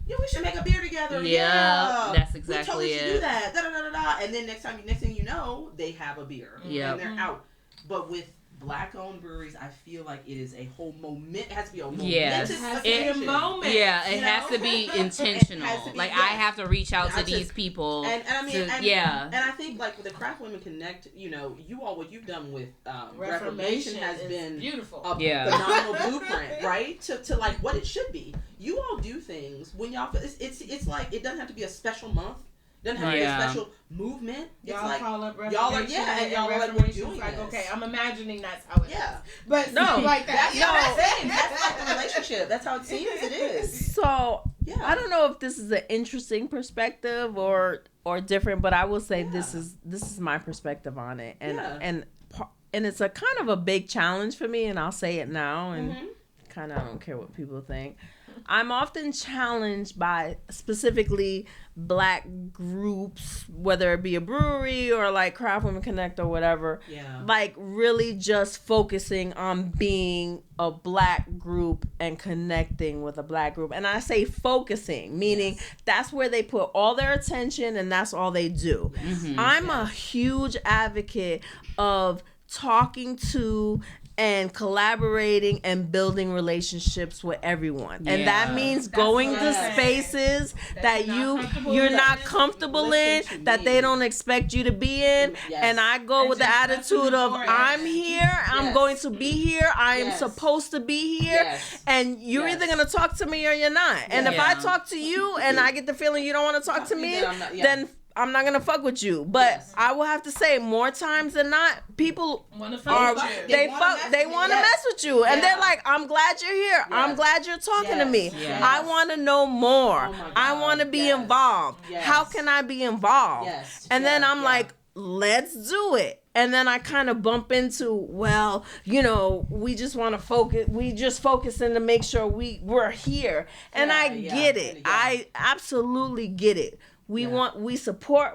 Yeah, we should make a beer together. Yeah, that's we exactly totally should do it. that. Da, da, da, da, da. And then next thing you know, they have a beer. Yep. And they're out. But with Black-owned breweries, I feel like it is a whole moment. It has to be a Yes. momentous It has to be a occasion. moment. Yeah, it You has know? to be It intentional. has to be, Like yes. I have to reach out to I just- these people. And I mean, yeah. and I think like with the Craft Women Connect, what you've done with Reformation Reformation has is been beautiful. a Yeah. phenomenal blueprint, right? To like what it should be. You all do things when y'all feel it's like it doesn't have to be a special month. It doesn't have to be Yeah. a special movement. It's Y'all like call up y'all are Reformation, and y'all are like we're Reformation's doing like, this. okay, I'm imagining that's how it is. Yeah. But No, like that. That's like the relationship. That's how it seems it is. So Yeah. I don't know if this is an interesting perspective or different, but I will say this is my perspective on it, and it's a kind of a big challenge for me, and I'll say it now, and kind of I don't care what people think. I'm often challenged by specifically Black groups, whether it be a brewery or like Craft Women Connect or whatever. Yeah. Like really just focusing on being a Black group and connecting with a Black group. And I say focusing, meaning that's where they put all their attention and that's all they do. I'm a huge advocate of talking to and collaborating and building relationships with everyone. And that means going to spaces that you're not comfortable in, that they don't expect you to be in. Yes. And I go with the attitude of I'm here, I'm going to be here, I am supposed to be here. Yes. And you're either going to talk to me or you're not. And if I talk to you and I get the feeling you don't want to talk to me, then I'm not gonna fuck with you. But I will have to say, more times than not, people Want to fuck with you. they want to mess with you, and they're like, "I'm glad you're here. I'm glad you're talking to me. Yes. I want to know more. Oh my God. I want to be Yes. involved. Yes. How can I be involved?" Yes. And then Yeah. I'm like, "Let's do it." And then I kind of bump into, well, you know, we just want to focus. We just focusing to make sure we're here. And I get it. I absolutely get it. We want to support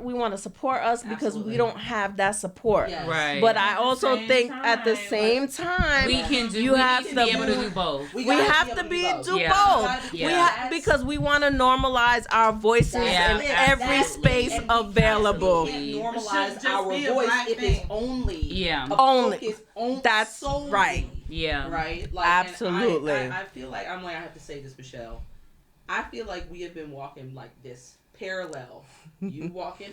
us because we don't have that support. Yes. Right. But I also think at the same time we can do. You we have need to to be able to do both. We have to do both. Yeah. Because we want to normalize our voices in every space available. We can't normalize our voice if it's only That's solely, right. Yeah. Right. Like, absolutely. I feel like I have to say this, Michelle. I feel like we have been walking like this. Parallel. You walking,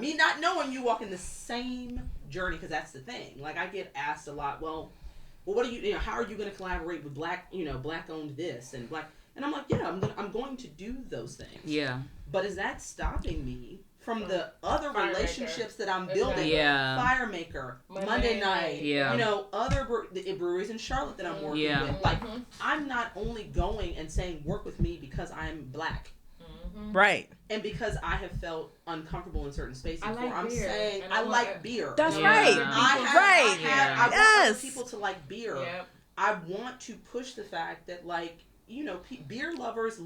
me not knowing you walking the same journey, because that's the thing. Like, I get asked a lot, well, what are you know, how are you going to collaborate with black owned this and black, and I'm like, yeah, I'm going to do those things. Yeah. But is that stopping me from the other relationships that I'm building? Yeah. Firemaker, Monday night, yeah. You know, other breweries in Charlotte that I'm working with. Like, I'm not only going and saying work with me because I'm black. Right. And because I have felt uncomfortable in certain spaces before, like I'm beer, saying I like beer. That's right. I want people to like beer. Yep. I want to push the fact that, like, you know, beer lovers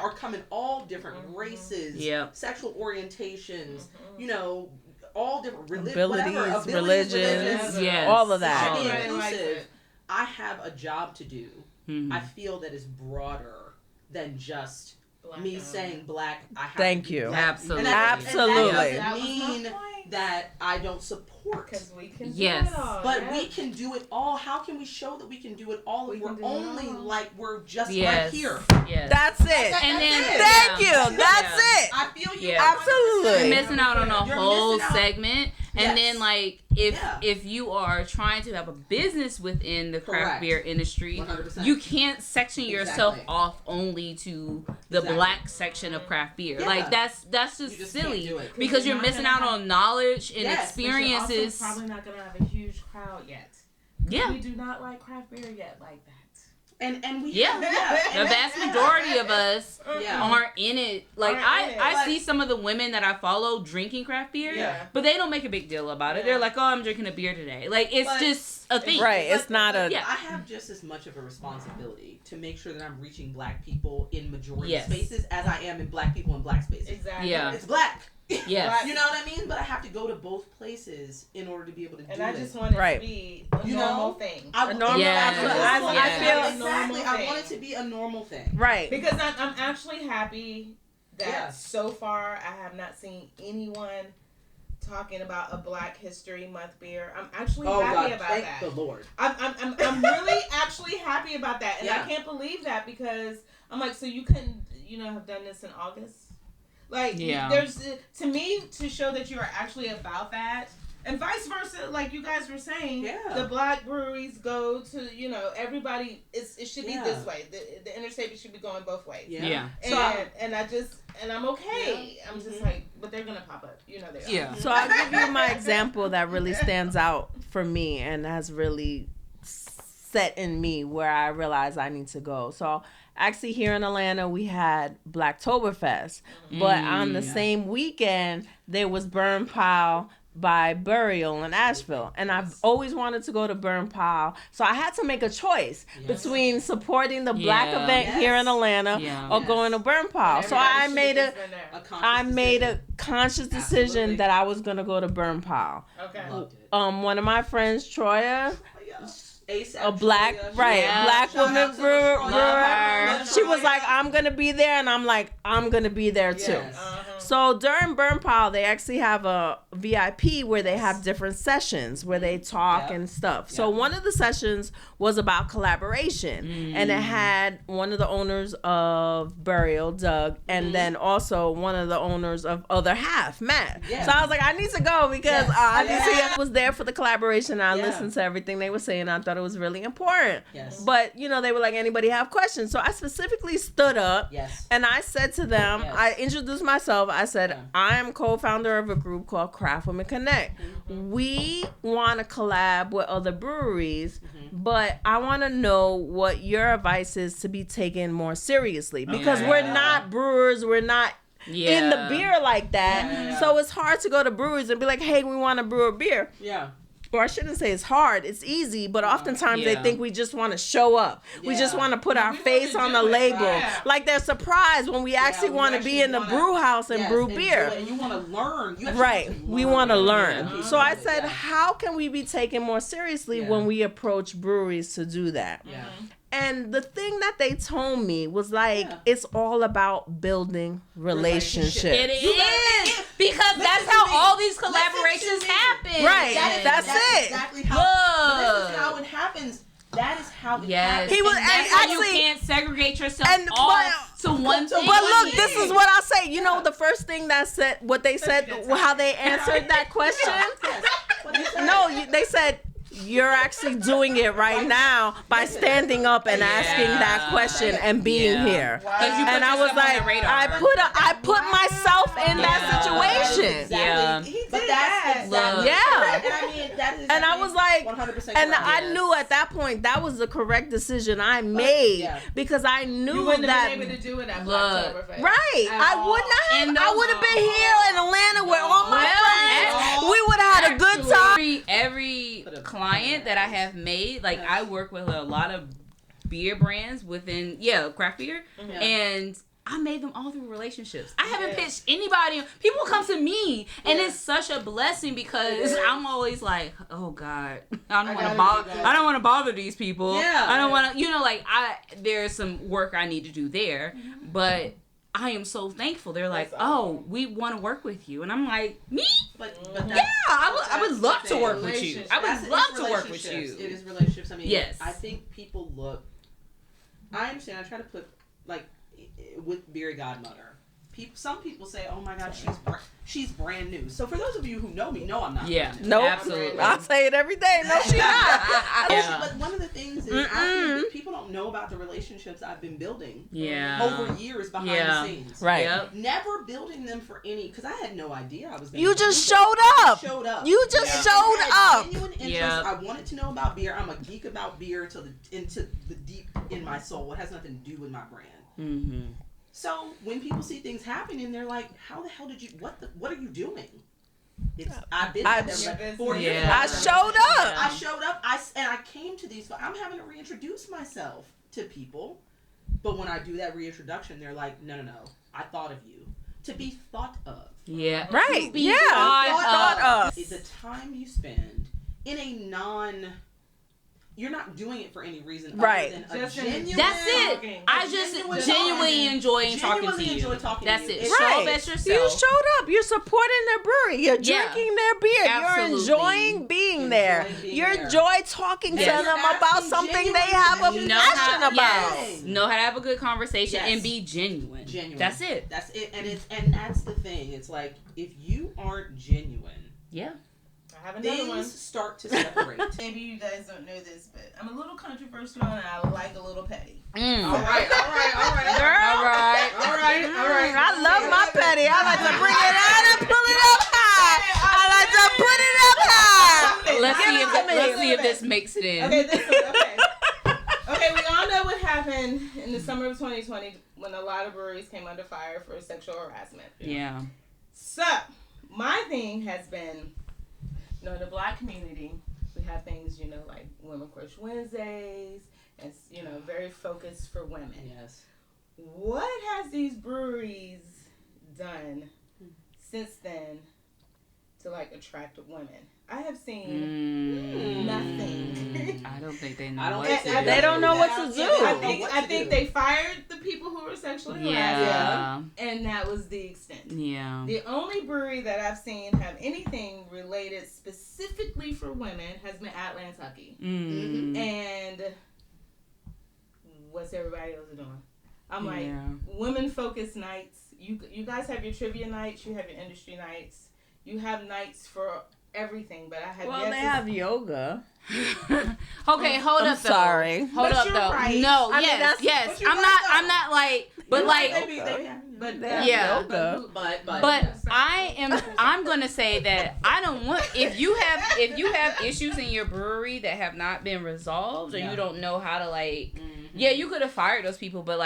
are coming all different races, sexual orientations, you know, all different abilities, religions, all of that. To be inclusive, I have a job to do. I feel that is broader than just me saying black. I have Thank to you. Black. Absolutely. And that doesn't mean that I don't support. Because we can do it all. But we can do it all. How can we show that we can do it all if we're only like we're just right here? Yes. That's it. And then thank you. That's it. I feel you. Absolutely. You're missing out on a whole segment. And Yes. then, like, if you are trying to have a business within the craft beer industry, 100%. you can't section yourself off only to the black section of craft beer. Yeah. Like, that's just silly because you're missing out on knowledge and experiences. You're also probably not gonna have a huge crowd yet. Yeah, we do not like craft beer yet like that. And we the vast majority of us aren't in it. Like, I see some of the women that I follow drinking craft beer, but they don't make a big deal about it. They're like, oh, I'm drinking a beer today. Like, it's just a thing. Right. It's not a... I have just as much of a responsibility to make sure that I'm reaching black people in majority spaces as I am in black people in black spaces. Exactly. Yeah. It's black. Yes. You know what I mean? But I have to go to both places in order to be able to do it. And I just want it to be a normal thing. I want it to be a normal thing. Right. Because I'm actually happy that so far I have not seen anyone talking about a Black History Month beer. I'm actually happy about that. Thank the Lord. I'm really actually happy about that. And I can't believe that because I'm like, so you couldn't, have done this in August? Like, there's, to me, to show that you are actually about that, and vice versa, like you guys were saying, the black breweries go to, everybody, it should be this way. The interstate should be going both ways. Yeah. And I'm okay. I'm just like, but they're going to pop up. They are. Yeah. So I'll give you my example that really stands out for me and has really set in me where I realize I need to go. So actually here in Atlanta, we had Blacktoberfest, but on the same weekend, there was Burn Pile by Burial in Asheville. And I've always wanted to go to Burn Pile. So I had to make a choice between supporting the black event here in Atlanta or going to Burn Pile. So I made a conscious decision that I was going to go to Burn Pile. Okay. One of my friends, Troya, A$AP a black woman brewer. She was like, I'm gonna be there, and I'm like, I'm gonna be there too. So during Burn Pile, they actually have a VIP where they have different sessions where they talk and stuff. So one of the sessions was about collaboration, and it had one of the owners of Burial, Doug, and then also one of the owners of Other Half, Matt. So I was like, I need to go because I was there for the collaboration. And I listened to everything they were saying. I thought it was really important. But they were like, anybody have questions? So I specifically stood up and I said to them, I introduced myself. I said, I am co-founder of a group called Craft Women Connect. We want to collab with other breweries, but I want to know what your advice is to be taken more seriously because we're not brewers. We're not in the beer like that. Yeah. So it's hard to go to breweries and be like, hey, we want to brew a beer. Yeah. Or I shouldn't say it's hard. It's easy, but oftentimes they Yeah. think we just want to show up. We just Yeah. want to put our We face wanna on do the it, label. right. Like they're surprised when we actually we want to be in the actually brew house and Yes, brew and beer. do it, and you want to learn. You actually Right. want to We learn. want to learn. Yeah. So I said, Yeah. how can we be taken more seriously Yeah. when we approach breweries to do that? Yeah. And the thing that they told me was like, Yeah. it's all about building relationships. It You gotta- is because that's to how me. all these Listen collaborations to me. happen. Right. Yes. That's it. Exactly how. Look. This is how it happens. That is how it Yes. happens. He was- and that's and why you actually- can't segregate yourself and- off to one thing. But look, this is what I say. You know, the first thing that said, what they said, how they answered that question? Yes. What is that? No, they said, you're actually doing it right now by standing up and asking that question and being Yeah. here. Wow. 'Cause you put And I was yourself on like, the radar. I put myself in that Yeah. situation. Exactly. Yeah. He did But that's that. exactly. Yeah. And I mean, that is. And I was like, 100%. and correct. I knew at that point that was the correct decision I made yeah. because I You knew wouldn't that. have been able to do it at Look. Blacktoberfest. Right, At I all. would not have. And I those- would have been here in Atlanta with all my Well, friends. and- We would have had a good time. Every client that I have made, like I work with a lot of beer brands within craft beer, Yeah. and I made them all through relationships. I haven't Yeah. pitched anybody. People come to me, and Yeah. it's such a blessing because It is. I'm always like, oh God, I don't want to gotta bother. do that. I don't want to bother these people. Yeah. I don't want to. Like there's some work I need to do there, but I am so thankful. They're like, That's oh, awesome. we want to work with you, and I'm like, me? But Yeah, I would love to the work thing. with you. I That's- would love it's to work with relationships. you. It is relationships. I mean, Yes. I think people look. I understand. I try to put like with Beery Godmother. Some people say, "Oh my God, she's brand new." So for those of you who know me, know I'm not. Yeah. brand new. Nope. Absolutely. I say it every day. No, she not. Yeah. But one of the things is I think people don't know about the relationships I've been building Yeah. over years behind the scenes. Right. Yep. Never building them for any, because I had no idea I was going You to just do showed up. Showed up. You just And showed I had up. Genuine interest. Yeah. I wanted to know about beer. I'm a geek about beer into the deep in my soul. It has nothing to do with my brand. Mm-hmm. So when people see things happening, they're like, "How the hell did you? What are you doing?" I've been I- there Yeah. 4 years. Yeah. I showed up. I showed up. I came to these. I'm having to reintroduce myself to people, but when I do that reintroduction, they're like, "No. I thought of you to be thought of." Yeah. Right. Be Yeah. thought of. Is the time you spend in a you're not doing it for any reason Right. other than a Just in- genuine. That's it. Talking. I just genuinely enjoy talking to you. Enjoy talking That's to you. it. It's Show Right. up as You yourself. showed up. You're supporting their brewery. You're Yeah. drinking their beer. Absolutely. You're enjoying being there. Enjoying being You there. enjoy talking to Yes. them about Asking something genuine they have a questions. passion about. Yes. Know how to have a good conversation Yes. and be genuine. Genuine. That's it. That's it. And that's the thing. It's like if you aren't genuine, Yeah. I have another one. things start to separate. Maybe you guys don't know this, but I'm a little controversial and I like a little petty. Mm. all right. Girl. All right. I love my petty. I like to bring it out and pull it up high. I like to put it up high. Let's see if this makes it in. Okay, this one, okay. Okay, we all know what happened in the summer of 2020 when a lot of breweries came under fire for sexual harassment. Yeah. So, my thing has been, in the Black community, we have things, like Women Crush Wednesdays, and, very focused for women. Yes. What has these breweries done since then to, attract women? I have seen nothing. I don't think they know. I don't what think to they do. They don't know what to do. I think they fired the people who were sexually harassed, Yeah. and that was the extent. Yeah. The only brewery that I've seen have anything related specifically for women has been Atlantucky. Mm. And what's everybody else doing? I'm like, Yeah. women-focused nights. You guys have your trivia nights. You have your industry nights. You have nights for everything, but I have Well, yet they to have yoga. Okay, hold I'm up though. sorry. Hold But up you're though. right. No, I mean, yes. but you're I'm right, not though. I'm not like but like but They have Yeah. yoga. but I'm gonna say that I don't want if you have issues in your brewery that have not been resolved or Yeah. you don't know how to Mm-hmm. yeah, you could have fired those people, but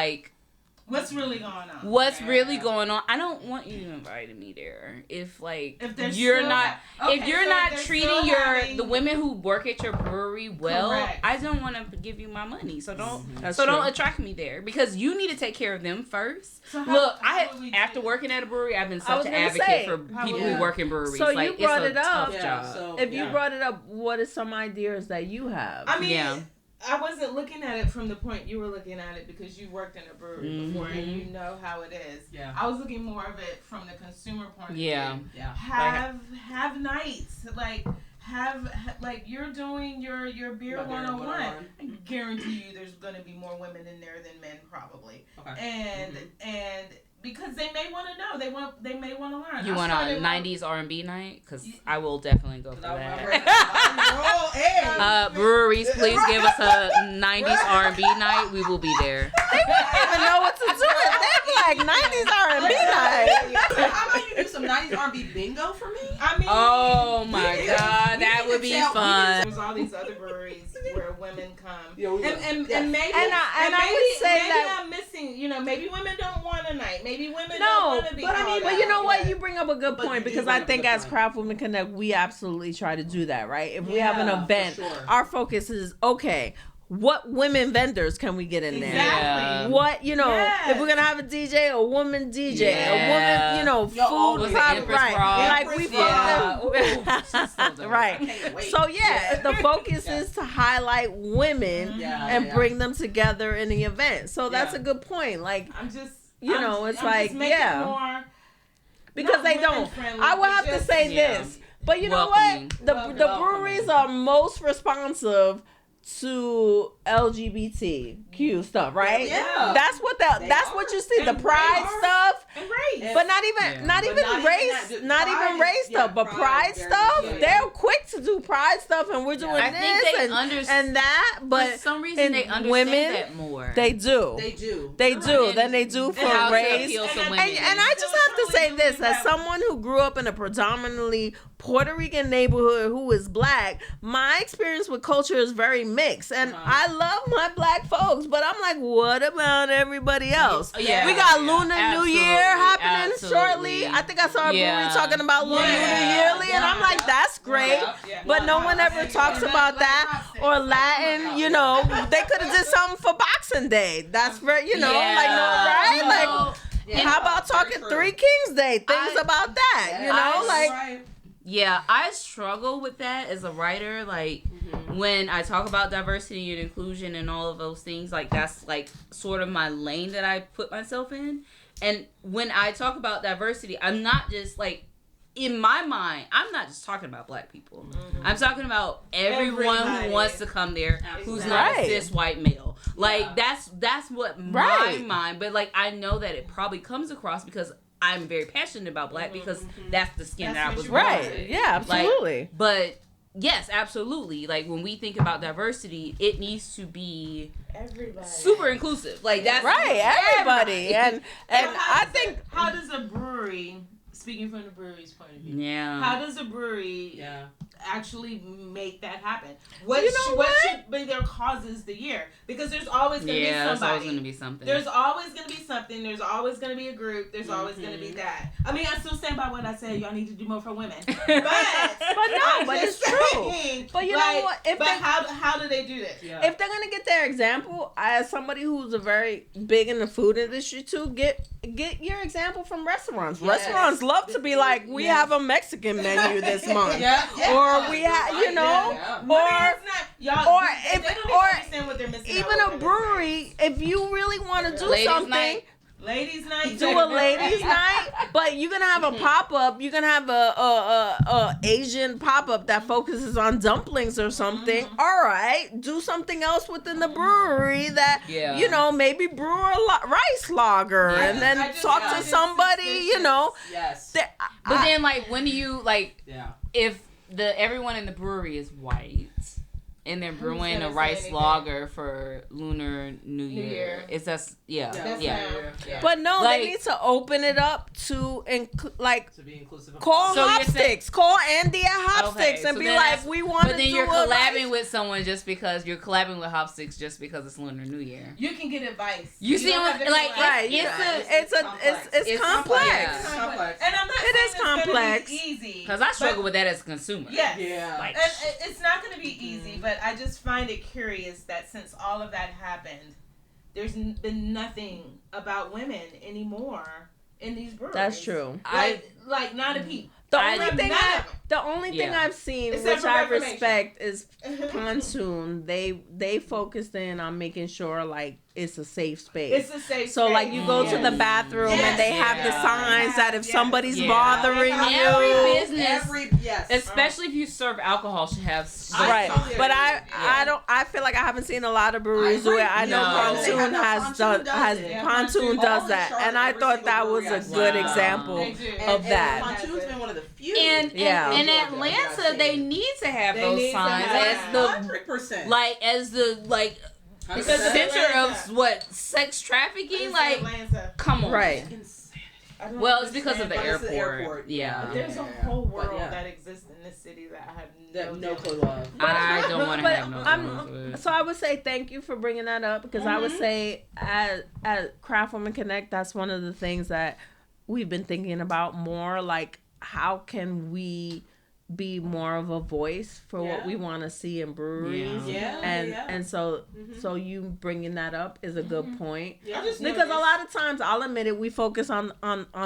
What's really going on? What's really going on? I don't want you to invite me there if you're still not if you're so not they're treating still having- the women who work at your brewery well. Correct. I don't want to give you my money, so don't That's don't true. attract me there because you need to take care of them first. So Look, how would we after do? working at a brewery, I've been I such was an gonna advocate say, for people who work in breweries. So like, you brought it's a it up. tough Yeah, job. so- If you Yeah. brought it up, what are some ideas that you have? I mean, Yeah. I wasn't looking at it from the point you were looking at it because you worked in a brewery before and you know how it is. Yeah. I was looking more of it from the consumer point of Yeah. view. Yeah. Have nights like you're doing your beer My beer 101. 101. I guarantee you there's going to be more women in there than men probably. Okay. And because they may want to know, they may want to learn. You I want a started 90s R&B night? Because I will definitely go for that. Breweries, please give us a 90s R&B night. We will be there. They wouldn't even know what to do with that. Like 90s R&B night. How about you do some 90s R&B bingo for me? I mean, Oh my we God, need that to would be tell- fun. there's all these other breweries where women come. Yeah, we will. And Yes. maybe I would say maybe that- I'm missing. Maybe women don't want a night. Maybe women No, don't want to be. but I mean, called But out. you know what? Yeah. You bring up a good But point you do because bring I up a think good as point. Craft Women Connect, we absolutely try to do that, right? If we have an Yeah, for event, sure. our focus is, okay, what women vendors can we get in there? Exactly. Yeah. What, Yes. if we're gonna have a DJ, a woman DJ, Yeah. a woman, Yo, food was pop, it Empress right? Ross? Like we Yeah. fuck them, dope. right? I can't wait. So yeah, the focus Yeah. is to highlight women Yeah, and yeah. bring them together in the event. So that's Yeah. a good point. Like I'm just. You I'm know, just- it's I'm like, just making yeah. more, because not they don't. women-friendly, I will but have to just- say Yeah. this, but you know Welcoming. what? The Welcoming. breweries are most responsive to LGBTQ stuff, right? Yeah. That's what They that's are. what you see. The And pride race. stuff, And race. but not even Yeah. not But even not even race, that, just not pride even race is- stuff, yeah, but pride pride is very stuff. good. They're quick to do pride stuff, and we're doing I this think they and understand that. But for some reason and they understand women, that more. they do. They do. They You're do. right. Then they do for how to race. appeal to And- women. And I just have to say this, as someone who grew up in a predominantly Puerto Rican neighborhood who is black, my experience with culture is very mixed. And I love my black folks, but I'm like, what about everybody else? Yeah. We got Yeah. Lunar New Absolutely. Year happening Absolutely. shortly. I think I saw a Yeah. brewery talking about Lunar Yeah. New Yearly, and I'm like, that's great. Yeah. Yeah. But no one ever talks about that or Latin, they could have did something for Boxing Day. That's very, like, no, right? Like, Yeah. how about talking Very true. Three Kings Day? Things about that, Right. Yeah, I struggle with that as a writer. Like, when I talk about diversity and inclusion and all of those things, like, that's, like, sort of my lane that I put myself in. And when I talk about diversity, I'm not just, like, in my mind, I'm not just talking about black people. I'm talking about everyone Everybody. who wants to come there who's Exactly. not a Right. cis white male. Like, Yeah. that's what my Right. mind, but, like, I know that it probably comes across because I'm very passionate about black because that's the skin That's that I what was you born want. with. Right. Yeah, absolutely. But yes, absolutely. Like, when we think about diversity, it needs to be Everybody. super inclusive. Like, that's Right, everybody. And So I think how does a brewery, speaking from the brewery's point of view, Yeah. how does a brewery Yeah. actually make that happen? What You know what what? should be their causes the year? Because there's always going to be Yeah, there's somebody. always going to be something. There's always going to be something. There's always going to be a group. There's always going to be that. I mean, I still stand by what I said. Y'all need to do more for women. But it's true. saying, But you know what? If But they- how do they do this? Yeah. if they're gonna get their example, as somebody who's a very big in the food industry too, get your example from restaurants. Yes. Restaurants love to be like, we Yes. have a Mexican menu this month. Yeah. Or we have, Right, yeah. or Y'all, or they if- don't even or understand what they're missing. even a brewery, if you really want to do Ladies' something, night. Ladies' night. do a ladies' night. But you're gonna have a pop up. You're gonna have a Asian pop up that focuses on dumplings or something. All right, do something else within the brewery that Yeah. maybe brew a rice lager and then I just- talk I to just somebody. suspicious. Yes. that- But then, like, when do you, like, Yeah. if everyone in the brewery is white and they're Who's brewing gonna a say rice anything? lager for Lunar New Year. Year. It's just yeah. That's Yeah. now. Yeah. But no, Like- they need to open it up to like To be inclusive of call So you're saying- Hopsticks, call Andy at Hopsticks, Okay, and so be then like, that's- we want to But do then you're a collabing rice- with someone just because you're collabing with Hopsticks just because it's Lunar New Year. You can get advice. You see don't what- have to like, collab. Right, It's it's complex. complex. Yeah. It's complex. And I'm not It saying is it's gonna complex. be easy. Because I struggle with that as a consumer. Yes. Yeah. Like, And it's not going to be easy, but I just find it curious that since all of that happened, there's been nothing about women anymore in these breweries. That's true. Like not a peep. The I- only thing none I, of them. the only thing Yeah. I've seen, Except which for I Reformation. respect, is Pontoon. They focused in on making sure like it's a safe space. It's a safe So like space. you go to the bathroom Yes. and they have the Yeah. signs that if Yes. somebody's Yeah. bothering Every you, business, Yes. especially if you serve alcohol, should have. right? totally But agree. I don't. I feel like I haven't seen a lot of breweries I agree. where I know No. Pontoon has Pontoon done does it. Yeah, Pontoon Pontoon does All that, in and I every thought single that was brewery a I've good seen. example They do. of that. Pontoon's been one of the few. And Yeah. in Georgia Atlanta, that I've they seen. need to have They those need to signs have as the 100%. as the Because of center Atlanta. of what sex trafficking. It's Like, Atlanta. come on, Right. I don't Well, it's because of the understand, But it's the airport. airport. Yeah. but there's a Yeah. whole But world yeah. that exists in this city that I have No clue dealing of. with. I don't want to But have no I'm- problems with it. So I would say thank you for bringing that up because I would Mhm. say at Craft Woman Connect, that's one of the things that we've been thinking about more. Like, how can we be more of a voice for what Yeah. we want to see in breweries? Yeah. And so Mhm. so you bringing that up is a good point. Yeah. I just Because a noticed- lot of times, I'll admit it, we focus on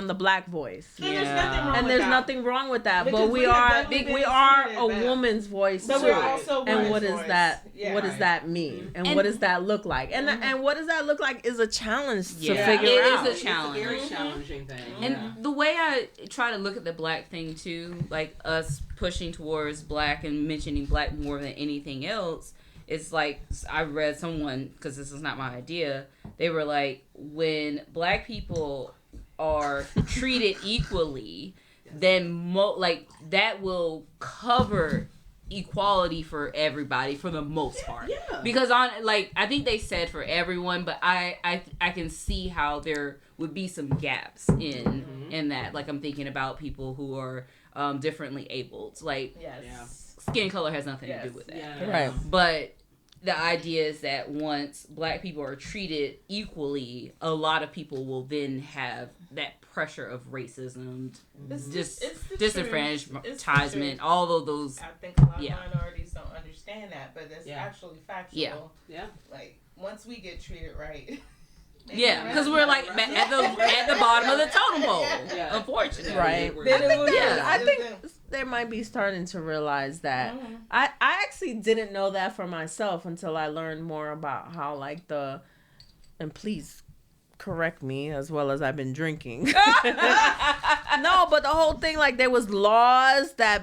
the black voice. And there's Yeah. nothing wrong And with there's that. nothing wrong with that, Because but we we have are definitely been we are treated a bad. woman's voice But too. we're also And women's what is voice. that? Yeah. What does that mean? And what does that look like? And what does that look like is a challenge to Yeah. figure It is out. a challenge. It's a very challenging thing. And Yeah. the way I try to look at the black thing too, like us pushing towards black and mentioning black more than anything else, it's like I read someone, because this is not my idea, they were like, when black people are treated equally, then like that will cover equality for everybody for the most part. Yeah. Because I think they said for everyone, but I can see how there would be some gaps in that. Like, I'm thinking about people who are differently abled. Like, Yes. Yeah. skin color has nothing to Yes. do with that. Yeah. Right. But the idea is that once black people are treated equally, a lot of people will then have that pressure of racism, It's just it's the disenfranchisement, truth. It's the truth. all of those. I think a lot Yeah. of minorities don't understand that, but it's Yeah. actually factual. Yeah. Yeah. Like, once we get treated right. Yeah, because we're like at the bottom of the totem pole, Yeah. unfortunately. Right. We're- I think would- Yeah. I think they might be starting to realize that. Mhm. I actually didn't know that for myself until I learned more about how like and please correct me as well as I've been drinking. No, but the whole thing, like, there was laws that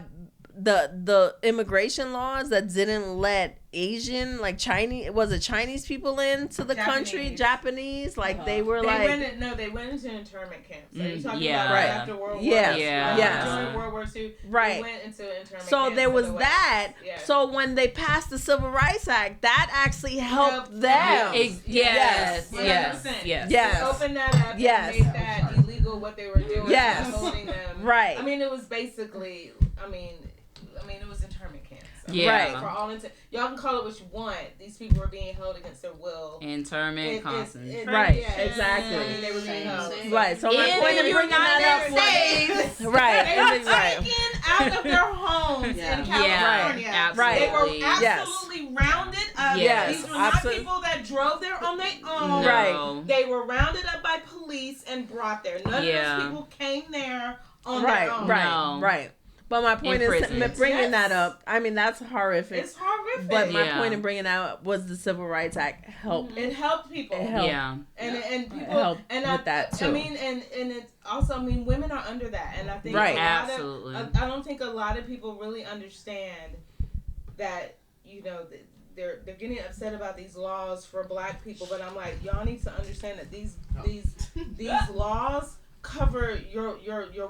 the immigration laws that didn't let Asian, like Chinese people into the country, Japanese, like they were They like went into internment camps. Are you Mm, talking yeah. about Right. after World War? Yes. Yeah. Yes. During World War II, Right. They went into internment so camps there in was the West. that. Yeah. So when they passed the Civil Rights Act, that actually helped Helped them. them. Yes, Yes. yes, 100%. yes. Yes. Opened that up Yes. and made that illegal what they were doing. Yes. And holding them. Right. I mean, it was basically, it was internment camps. Yeah. Right. For all y'all can call it what you want. These people were being held against their will. Internment, constant. Right, Yeah. exactly. I mean, they were being held. Same. Right. So my In point the in bringing that up United States. right. They were Right. taken out of their homes Yeah. in Yeah, California. Right. They were absolutely. absolutely rounded up. Yes, These were not absolutely. people that drove there on their own. No. Right. They were rounded up by police and brought there. None Yeah. of those people came there on Right. their own. Right. No. Right. But my point In is prisons. bringing Yes. that up. I mean, that's horrific. It's horrific. But my Yeah. point in bringing that up was the Civil Rights Act helped. It helped people. It helped. Yeah. And people helped and with that, too. I mean, and it's also, I mean, women are under that, and I think Right. Absolutely. I don't think a lot of people really understand that. They're getting upset about these laws for black people, but I'm like, y'all need to understand that these laws cover your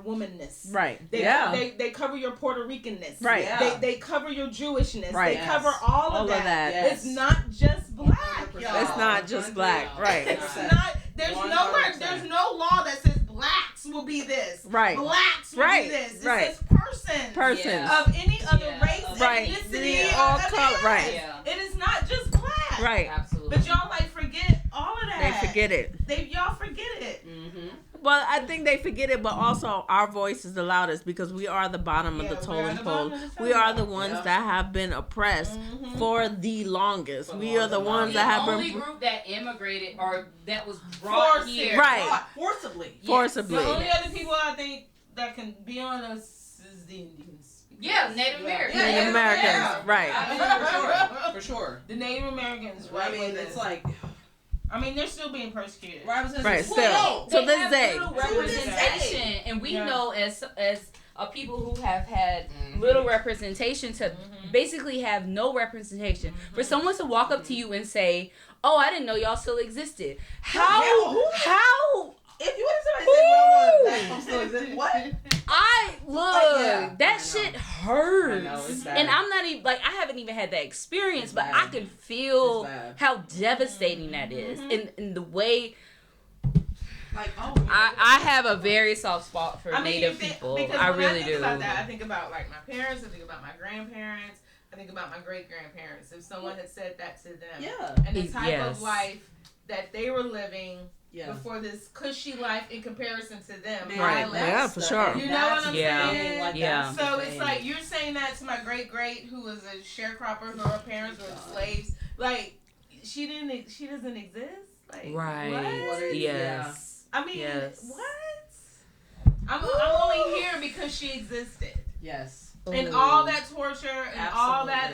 womanness. Right. They cover your Puerto Ricanness. Right. Yeah. They cover your Jewishness. Right. They cover all of that. Yes. It's not just black, 100%. y'all. It's not just black. Right. It's not. There's nowhere. 100%. There's no law that says blacks will be this. Right. Blacks will Right. be this. It Right. says persons. Persons. Of any other race, Right. ethnicity, All of color. any Right. race. Yeah. It is not just black. Right. Absolutely. But y'all like forget all of that. They forget it. Y'all forget it. Mm-hmm. Well, I think they forget it, but also our voice is the loudest because we are the bottom of the Yeah, totem we're the pole. bottom of the We are the totem ones Yeah. that have been oppressed for the longest. We are the ones The that have only been group that immigrated or that was brought Forced here. here. right, Forcibly. forcibly. The only other people I think that can be on us is the Indians. Yeah, Native Americans. Yeah, Native Americans, yeah. right? I mean, for sure. The Native Americans, right? I mean, it's like, I mean, they're still being persecuted. I was gonna Right, say, still. well, To They this have day. little To this representation, day. and we Yeah. know as people who have had little representation to basically have no representation. For someone to walk up to you and say, "Oh, I didn't know y'all still existed." How? if you want somebody to say, well, black folks still exist, what? I look, Yeah, that I know. shit hurts. I know, it's bad. And I'm not even like I haven't even had that experience, It's but bad. I can feel It's bad. how devastating that is. In the way Like, oh, I have a very soft spot for I mean, Native you think- people. because I when really I think do. about that, I think about like my parents. I think about my grandparents. I think about my great grandparents. If someone had said that to them, yeah, and the type Yes. of life that they were living yeah. before this cushy life in comparison to them, Man, Right. my Yeah, life. for sure. You know what I'm Yeah. saying? Like, Yeah. that's the So it's thing. like you're saying that to my great who was a sharecropper, who her parents were slaves. Like she doesn't exist. Like Right. what? Yes. I mean, Yes. what? I'm only here because she existed, Yes. and all that torture and all that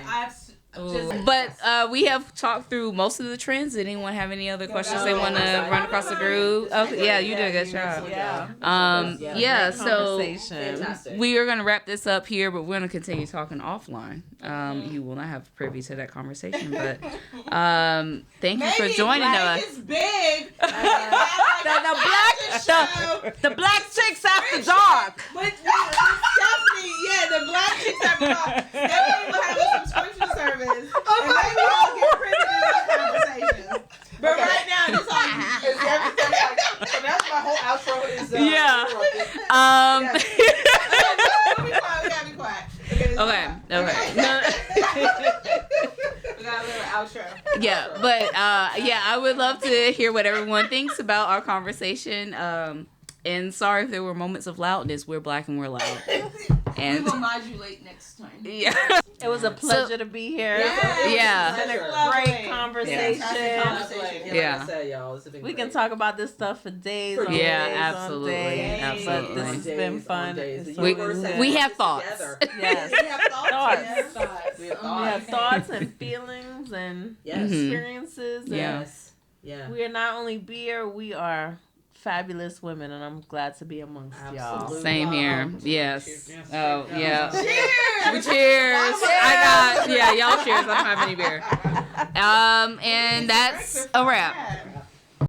But we have talked through most of the trends. Did anyone have any other questions they want to I'm run across the groove? Oh, yeah, you did a good job. Yeah, so Conversation. Fantastic. we are going to wrap this up here, but we're going to continue talking offline. You will not have privy to that conversation, but thank you for joining us. It's big. The black chicks after dark. But Stephanie, the black chicks have talked. Stephanie will have a subscription service, and maybe we'll get privy to those conversations. But right now, it's all everything. So that's my whole outro is Yeah. We gotta be quiet. Okay. No. We got a little outro. Yeah, but I would love to hear what everyone thinks about our conversation. And sorry if there were moments of loudness. We're black and we're loud. We And will modulate next time. yeah, It was a pleasure to be here. Yeah. It's been a Lovely. great conversation. Yeah. Like I said, y'all, it's been We great. can talk about this stuff for days. On Yeah, days absolutely, On days. absolutely. But this has been fun. Days. It's The We- universe has we put have this thoughts. together. Yes. We have thoughts. Thoughts. Yes. We have We thoughts. have thoughts and feelings and Yes. Mhm. experiences. And Yeah. Yes. Yeah. we are not only beer, we are fabulous women, and I'm glad to be amongst y'all. Absolutely. Same here. Wow. Yes. Cheers. Oh yeah. Cheers! Cheers! Y'all cheers. I don't have any beer. And that's a wrap.